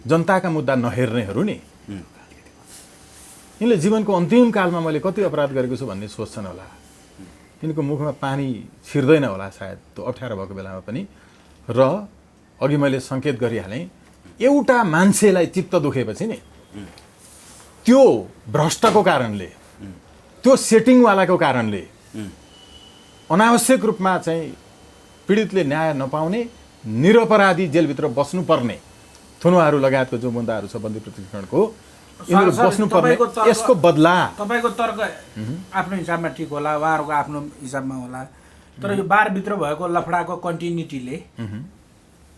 जनताका मुद्दा नहेर्नेहरू नि, यिनले जीवनको अन्तिम कालमा मैले कति अपराध गरेको छु भन्ने सोच्छन् होला। तिनको मुखमा पानी छिर्दैन होला सायद त्यो अप्ठ्यारो भएको बेलामा पनि। र अघि मैले सङ्केत गरिहालेँ, एउटा मान्छेलाई चित्त दुखेपछि नि त्यो भ्रष्टको कारणले, त्यो सेटिङवालाको कारणले अनावश्यक रूपमा चाहिँ पीडितले न्याय नपाउने, निरपराधी जेलभित्र बस्नुपर्ने थुनुवाहरू लगायतको जो मुद्दाहरू छ बन्दी प्रत्यक्षीकरणको, यिनीहरू बस्नुपर्ने, यसको बदला तपाईँको तर्क आफ्नो हिसाबमा ठिक होला, उहाँहरूको आफ्नो हिसाबमा होला। तर यो बारभित्र भएको लफडाको कन्टिन्युटीले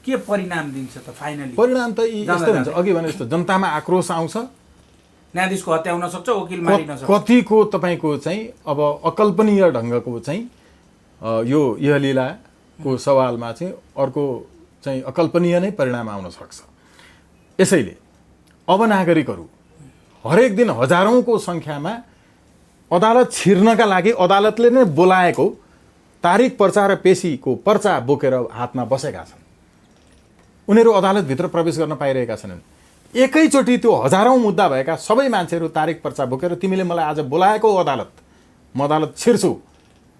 के परिणाम दिन्छ त? फाइनली परिणाम त यस्तो हुन्छ, अघि भने जस्तो जनतामा आक्रोश आउँछ, न्यायाधीशको हत्या हुन सक्छ, वकिल मारिन सक्छ। कतिको तपाईँको चाहिँ अब अकल्पनीय ढङ्गको चाहिँ यो यहलीलाको सवालमा चाहिँ अर्को चाहिँ अकल्पनीय नै परिणाम आउन सक्छ। यसैले अब नागरिकहरू हरेक दिन हजारौँको सङ्ख्यामा अदालत छिर्नका लागि अदालतले नै बोलाएको तारिक पर्चा र पेशीको पर्चा बोकेर हातमा बसेका छन्। उनीहरू अदालतभित्र प्रवेश गर्न पाइरहेका छैनन्। एकैचोटि त्यो हजारौँ मुद्दा भएका सबै मान्छेहरू तारिक पर्चा बोकेर तिमीले मलाई आज बोलाएको अदालत, म अदालत छिर्छु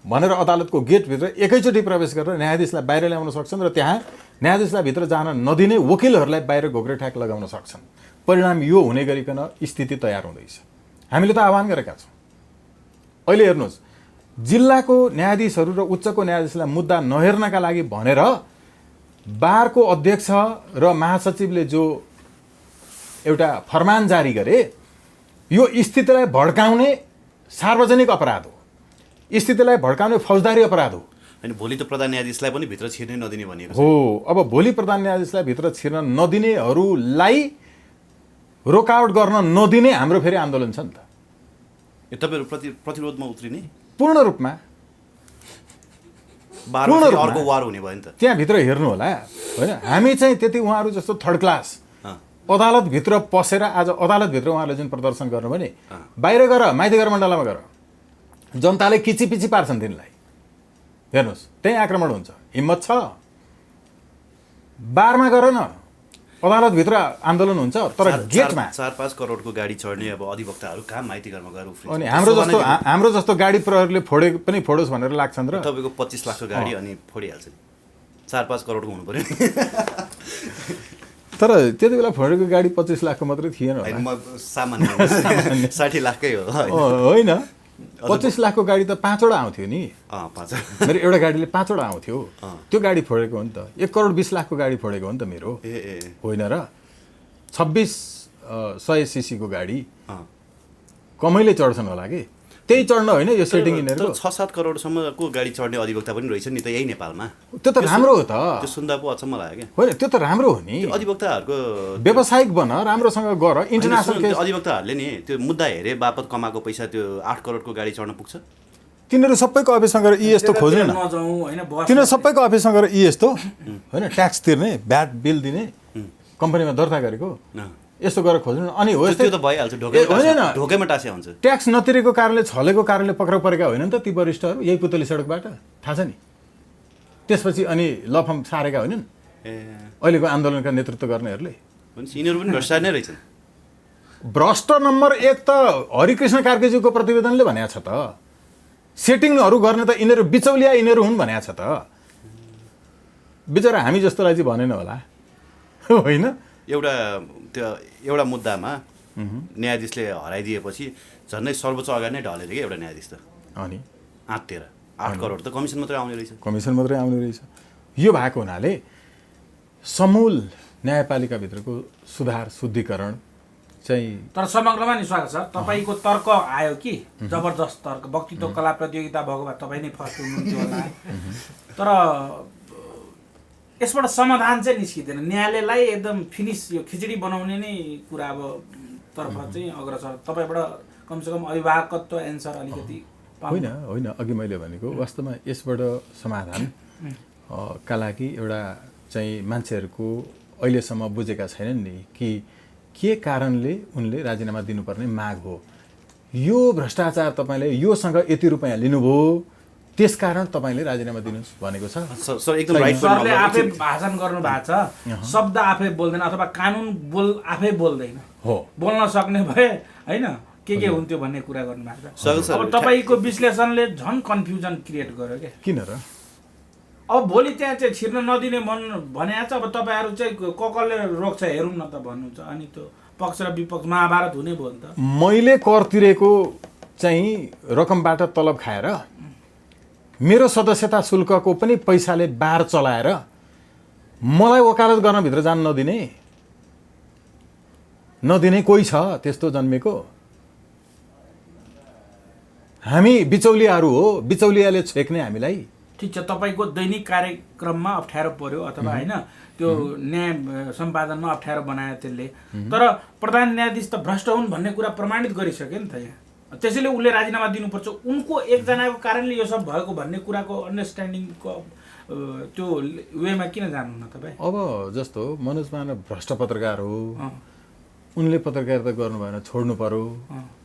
भनेर अदालतको गेटभित्र एकैचोटि प्रवेश गरेर न्यायाधीशलाई बाहिर ल्याउन सक्छन् र त्यहाँ न्यायाधीशलाई भित्र जान नदिने वकिलहरूलाई बाहिर घोक्रे ठ्याक लगाउन सक्छन्। परिणाम यो हुने गरिकन स्थिति तयार हुँदैछ। हामीले त आह्वान गरेका छौँ। अहिले हेर्नुहोस्, जिल्लाको न्यायाधीशहरू र उच्चको न्यायाधीशलाई मुद्दा नहेर्नका लागि भनेर बारको अध्यक्ष र महासचिवले जो एउटा फरमान जारी गरे, यो स्थितिलाई भड्काउने सार्वजनिक अपराध हो, स्थितिलाई भड्काउने फौजदारी अपराध हो। अनि भोलि त प्रधान न्यायाधीशलाई पनि भित्र छिर्नै नदिने भनिएको छ। हो, अब भोलि प्रधान न्यायाधीशलाई भित्र छिर्न नदिनेहरूलाई रोकआउट गर्न नदिने हाम्रो फेरि आन्दोलन छ नि त। यो तपाईँहरू प्रतिरोधमा उत्रिने पूर्ण रूपमा बाह्रमा अर्को वार हुने भयो नि त। त्यहाँभित्र हेर्नु होला होइन, हामी चाहिँ त्यति उहाँहरू जस्तो थर्ड क्लास अदालतभित्र पसेर आज अदालतभित्र उहाँहरूले जुन प्रदर्शन गर्नु भने बाहिर गर, माइतीघर मण्डलमा गर, जनताले किचिपिची पार्छन् तिनलाई। हेर्नुहोस् त्यहीँ आक्रमण हुन्छ, हिम्मत छ बारमा गर न, अदालतभित्र आन्दोलन हुन्छ तर गेटमा 4-5 करोडको गाडी चढ्ने अब अधिवक्ताहरू कहाँ माइतीघरमा गएर उफ्रिन्छ। अनि हाम्रो जस्तो गाडी प्रहरीले फोडे पनि फोडोस् भनेर लाग्छन् र तपाईँको 25 लाखको गाडी अनि फोडिहाल्छ नि, 4-5 करोडको हुनु पर्यो। तर त्यति बेला फोडेको गाडी 25 लाखको मात्रै थिएन होला। म सामान्य 60 लाखकै हो होइन, 25 लाखको गाडी त 5वटा आउँथ्यो नि। 5 मेरो एउटा गाडीले 5वटा आउँथ्यो, त्यो गाडी फोडेको हो नि त। 1 करोड 20 लाखको गाडी फोडेको हो नि त मेरो, होइन र। 2600 सीसी को गाडी कमैले चढ्छन् होला कि, त्यही चढ्न होइन यो सेटिङ यिनीहरूको। 6-7 करोडसम्मको गाडी चढ्ने अधिवक्ता पनि रहेछ नि त यही नेपालमा। त्यो त राम्रो हो त, त्यो सुन्दा पो अचम्म लाग्यो क्या। होइन त्यो त राम्रो हो नि, अधिवक्ताहरूको व्यावसायिक बन, राम्रोसँग गर। इन्टरनेसनल केस अधिवक्ताहरूले नि त्यो मुद्दा हेरे बापत कमाएको पैसा त्यो 8 करोडको गाडी चढ्न पुग्छ। तिनीहरू सबैको अफिसमा गएर यस्तो खोज्नु न, तिनीहरू सबैको अफिसमा गएर यस्तो होइन ट्याक्स तिर्ने, भ्याट बिल दिने, कम्पनीमा दर्ता गरेको यस्तो गरेर खोज्नु। अनि हो त्यो त भइहाल्छ, ढोकैमा टाँस्या हुन्छ। ट्याक्स नतिरेको कारणले, छलेको कारणले पक्राउ परेका होइन नि त ती वरिष्ठहरू, यही पुतली सडकबाट, थाहा छ नि। त्यसपछि अनि लफम सारेका होइनन् अहिलेको आन्दोलनका नेतृत्व गर्नेहरूले। यिनीहरू पनि भ्रष्टाचार नै रहेछन्। भ्रष्ट नम्बर 1 त हरिकृष्ण कार्कीज्यूको प्रतिवेदनले भनेको छ त, सेटिङहरू गर्ने त यिनीहरू बिचौलिया यिनीहरू हुन् भनेको छ त। बिचरा हामी जस्तोलाई चाहिँ भनेन होला होइन। एउटा मुद्दामा न्यायाधीशले हराइदिएपछि झन्डै सर्वोच्च अगाडि नै ढलेर क्या एउटा न्यायाधीश त। अनि आत्तेर 8 करोड त कमिसन मात्रै आउने रहेछ। कमिसन मात्रै आउने रहेछ। यो भएको हुनाले समूल न्यायपालिकाभित्रको सुधार शुद्धिकरण चाहिँ। तर समग्रमा नि स्वागत छ, तपाईँको तर्क आयो कि जबरजस्त तर्क, वक्तित्व कला प्रतियोगिता भएको भए तपाईँ नै फर्स्ट हुनुहुन्थ्यो होला। तर यसबाट समाधान चाहिँ निस्किँदैन, न्यायालयलाई एकदम फिनिस यो खिचडी बनाउने नै कुरा अब तर्फ चाहिँ अग्रसर। तपाईँबाट कमसेकम अभिभावकत्व एन्सर अलिकति होइन। अघि मैले भनेको वास्तवमा यसबाट समाधान का लागि एउटा चाहिँ मान्छेहरूको अहिलेसम्म बुझेका छैनन् नि कि के कारणले उनले राजीनामा दिनुपर्ने माग हो। यो भ्रष्टाचार तपाईँले योसँग यति रुपैयाँ लिनुभयो त्यसकारण तपाईँले राजीनामा दिनुहोस् भनेको छ। सरले आफै भाषण गर्नु भएको छ, शब्द आफै बोल्दैन अथवा कानुन आफै बोल्दैन हो, बोल्न सक्ने भए होइन के हुन्थ्यो भन्ने कुरा गर्नु भएको छ। अब तपाईँको विश्लेषणले झन् कन्फ्युजन क्रिएट गर्यो क्या। किन र? अब भोलि त्यहाँ चाहिँ छिर्न नदिने भनेको छ। अब तपाईँहरू चाहिँ कसले रोक्छ हेरौँ न त भन्नुहुन्छ। अनि त्यो पक्ष र विपक्ष महाभारत हुने भयो नि त। मैले कर तिरेको चाहिँ रकमबाट तलब खाएर, मेरो सदस्यता शुल्कको पनि पैसाले बार चलाएर मलाई वकालत गर्न भित्र जान नदिने कोही छ त्यस्तो जन्मेको? हामी बिचौलियाहरू हो, बिचौलियाले छेक्ने हामीलाई। ठिक छ, तपाईँको दैनिक कार्यक्रममा अप्ठ्यारो पर्यो अथवा होइन त्यो न्याय सम्पादनमा अप्ठ्यारो बनायो त्यसले। तर प्रधान न्यायाधीश त भ्रष्ट हुन् भन्ने कुरा प्रमाणित गरिसक्यो नि त यहाँ। त्यसैले उसले राजीनामा दिनुपर्छ। उनको एकजनाको कारणले यो सब भएको भन्ने कुराको अन्डरस्ट्यान्डिङको त्यो वेमा किन जानुहुन्न तपाईँ? अब जस्तो मनोज मानव भ्रष्ट पत्रकार हो, उनले पत्रकारिता गर्नु भएन, छोड्नु पर्यो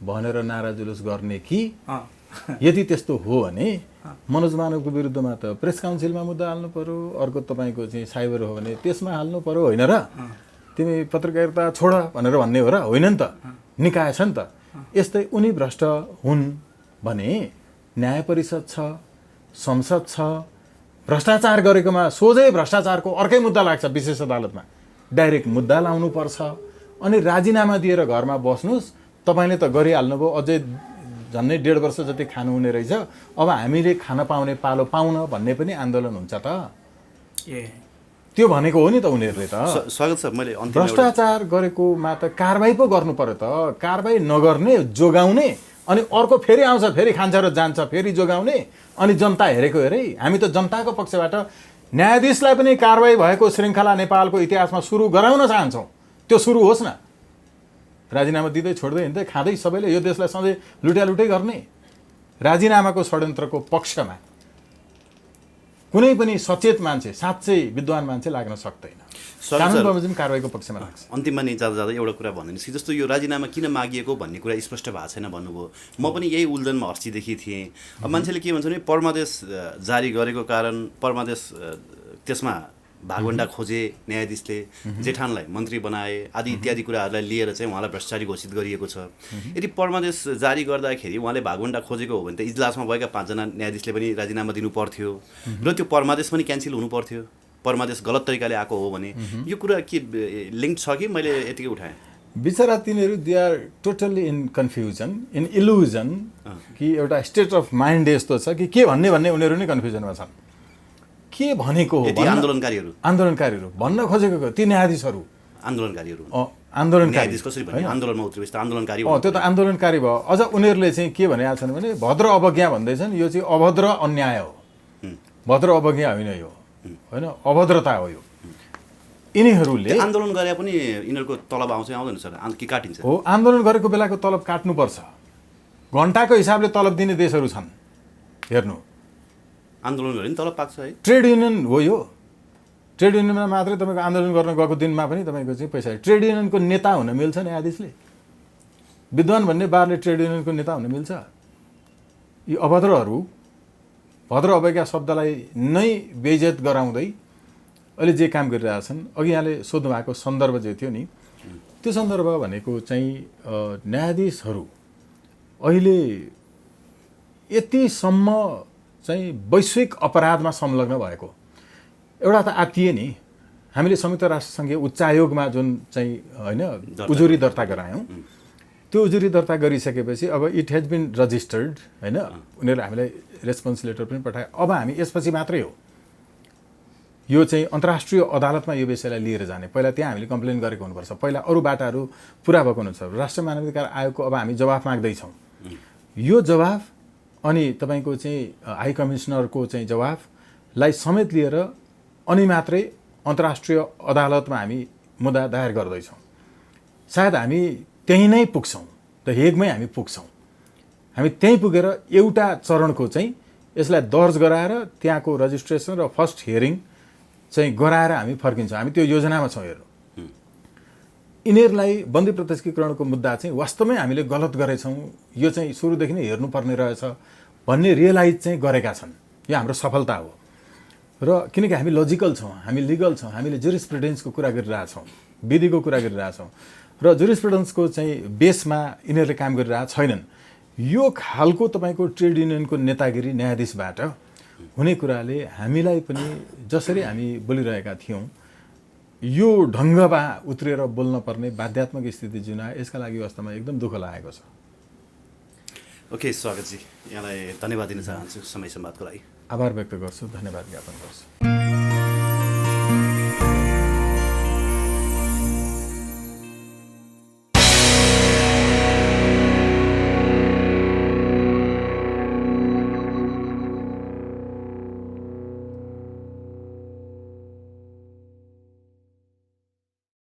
भनेर नारा जुलुस गर्ने कि यदि त्यस्तो हो भने मनोज मानवको विरुद्धमा त प्रेस काउन्सिलमा मुद्दा हाल्नु पर्यो, अर्को तपाईँको चाहिँ साइबर हो भने त्यसमा हाल्नु पर्यो होइन र? तिमी पत्रकारिता छोड भनेर भन्ने हो र? होइन नि त, निकाय छ नि त। यस्तै उनी भ्रष्ट हुन् भने न्याय परिषद छ, संसद छ, भ्रष्टाचार गरेकोमा सोझै भ्रष्टाचारको अर्कै मुद्दा लाग्छ विशेष अदालतमा, डाइरेक्ट मुद्दा लाउनु पर्छ। अनि राजीनामा दिएर घरमा बस्नुहोस्, तपाईँले त गरिहाल्नुभयो, अझै झन्डै 1.5 वर्ष जति खानुहुने रहेछ, अब हामीले खान पाउने पालो पाउन भन्ने पनि आन्दोलन हुन्छ त। त्यो भनेको हो नि त उनीहरूले त। स्वागत छ। मैले भ्रष्टाचार गरेकोमा त कारबाही पो गर्नु पर्यो त। कारबाही नगर्ने, जोगाउने अनि अर्को फेरि आउँछ, फेरि खान्छ र जान्छ, फेरि जोगाउने, अनि जनता हेरेको हेरै। हामी त जनताको पक्षबाट न्यायाधीशलाई पनि कारबाही भएको श्रृङ्खला नेपालको इतिहासमा सुरु गराउन चाहन्छौँ। त्यो सुरु होस् न। राजीनामा दिँदै छोड्दै हिँड्दै खाँदै सबैले यो देशलाई सधैँ लुट्यालुटै गर्ने। राजीनामाको षड्यन्त्रको पक्षमा कुनै पनि सचेत मान्छे, साँच्चै विद्वान मान्छे लाग्न सक्दैन। कानुन बमोजिम कारबाहीको पक्षमा लाग्छ। अन्तिममा नि जाँदा जाँदा एउटा कुरा भनिदिनुहोस् कि जस्तो यो राजीनामा किन मागिएको भन्ने कुरा स्पष्ट भएको छैन भन्नुभयो। म पनि यही उल्झनमा अस्तिदेखि थिएँ। अब मान्छेले के भन्छ भने परमादेश जारी गरेको कारण परमादेश त्यसमा भागवण्डा खोजे न्यायाधीशले, जेठानलाई मन्त्री बनाए आदि इत्यादि कुराहरूलाई लिएर चाहिँ उहाँलाई भ्रष्टाचारी घोषित गरिएको छ। यदि परमादेश जारी गर्दाखेरि उहाँले भागवण्डा खोजेको हो भने त इजलासमा भएका 5 जना न्यायाधीशले पनि राजीनामा दिनु पर्थ्यो र त्यो परमादेश पनि क्यान्सल हुनु पर्थ्यो। परमादेश गलत तरिकाले आएको हो भने यो कुरा के लिङ्क छ कि मैले यतिकै उठाएँ? बिचरा तिनीहरू they are totally in confusion, in illusion कि एउटा स्टेट अफ माइन्ड यस्तो छ कि के भन्ने उनीहरू नै कन्फ्युजनमा छन्। के भनेको हो आन्दोलनकारीहरू भन्न खोजेको ती न्यायाधीशहरू आन्दोलनकारीमा उत्रिएपछि आन्दोलनकारी त्यो त आन्दोलनकारी भयो। अझ उनीहरूले चाहिँ के भनेका छन् भने भद्र अवज्ञा भन्दैछन्। यो चाहिँ अभद्र अन्याय हो, भद्र अवज्ञा होइन, यो होइन अभद्रता हो। यो यिनीहरूले आन्दोलन गरे पनि यिनीहरूको तलब आउँछ आउँदैन सर कि काटिन्छ? हो, आन्दोलन गरेको बेलाको तलब काट्नुपर्छ। घन्टाको हिसाबले तलब दिने देशहरू छन्। हेर्नु, आन्दोलन गरे नि तलब पाक्छ है। ट्रेड युनियन हो यो। ट्रेड युनियनमा मात्रै तपाईँको आन्दोलन गर्न गएको दिनमा पनि तपाईँको चाहिँ पैसा। ट्रेड युनियनको नेता हुन मिल्छ न्यायाधीशले? विद्वान भन्ने बारले ट्रेड युनियनको नेता हुन मिल्छ? यी अभद्रहरू भद्र अवज्ञा शब्दलाई नै बेइज्जत गराउँदै अहिले जे काम गरिरहेछन्। अघि यहाँले सोध्नु भएको सन्दर्भ जे थियो नि, त्यो सन्दर्भ भनेको चाहिँ न्यायाधीशहरू अहिले यतिसम्म चाहिँ वैश्विक अपराधमा संलग्न भएको। एउटा त आत्तिए नि, हामीले संयुक्त राष्ट्रसङ्घीय उच्चायोगमा जुन चाहिँ होइन उजुरी दर्ता गरायौँ, त्यो उजुरी दर्ता गरिसकेपछि अब इट हेज बिन रजिस्टर्ड होइन, उनीहरूले हामीलाई रेस्पोन्स लेटर पनि पठायो। अब हामी यसपछि मात्रै हो यो चाहिँ अन्तर्राष्ट्रिय अदालतमा यो विषयलाई लिएर जाने। पहिला त्यहाँ हामीले कम्प्लेन गरेको हुनुपर्छ, पहिला अरू बाटाहरू पुरा भएको हुनुहुन्छ। राष्ट्रिय मानवाधिकार आयोगको अब हामी जवाफ माग्दैछौँ। यो जवाफ अनि तपाईँको चाहिँ हाई कमिसनरको चाहिँ जवाफलाई समेत लिएर अनि मात्रै अन्तर्राष्ट्रिय अदालतमा हामी मुद्दा दायर गर्दैछौँ। सायद हामी त्यहीँ नै पुग्छौँ, द हेगमै हामी पुग्छौँ। हामी त्यहीँ पुगेर एउटा चरणको चाहिँ यसलाई दर्ज गराएर त्यहाँको रजिस्ट्रेसन र फर्स्ट हियरिङ चाहिँ गराएर हामी फर्किन्छौँ। हामी त्यो योजनामा छौँ। हेर्नु, यिनीहरूलाई बन्दी प्रत्यक्षीकरणको मुद्दा चाहिँ वास्तवमै हामीले गलत गरेछौँ, यो चाहिँ सुरुदेखि नै हेर्नुपर्ने रहेछ भन्ने रियलाइज चाहिँ गरेका छन्। यो हाम्रो सफलता हो। र किनकि हामी लजिकल छौँ, हामी लिगल छौँ, हामीले जुरिस्प्रुडेन्सको कुरा गरिरहेछौँ, विधिको कुरा गरिरहेछौँ र जुरिस्प्रुडेन्सको चाहिँ बेसमा यिनीहरूले काम गरिरहेका छैनन्। यो खालको तपाईँको ट्रेड युनियनको नेतागिरी न्यायाधीशबाट हुने कुराले हामीलाई पनि जसरी हामी बोलिरहेका थियौँ यो ढङ्गमा उत्रिएर बोल्न पर्ने बाध्यात्मक स्थिति जुन आयो, यसका लागि वास्तवमा एकदम दुःख लागेको छ। ओके, स्वागतजी, यहाँलाई धन्यवाद दिन चाहन्छु समय संवादको लागि। आभार व्यक्त गर्छु, धन्यवाद ज्ञापन गर्छु।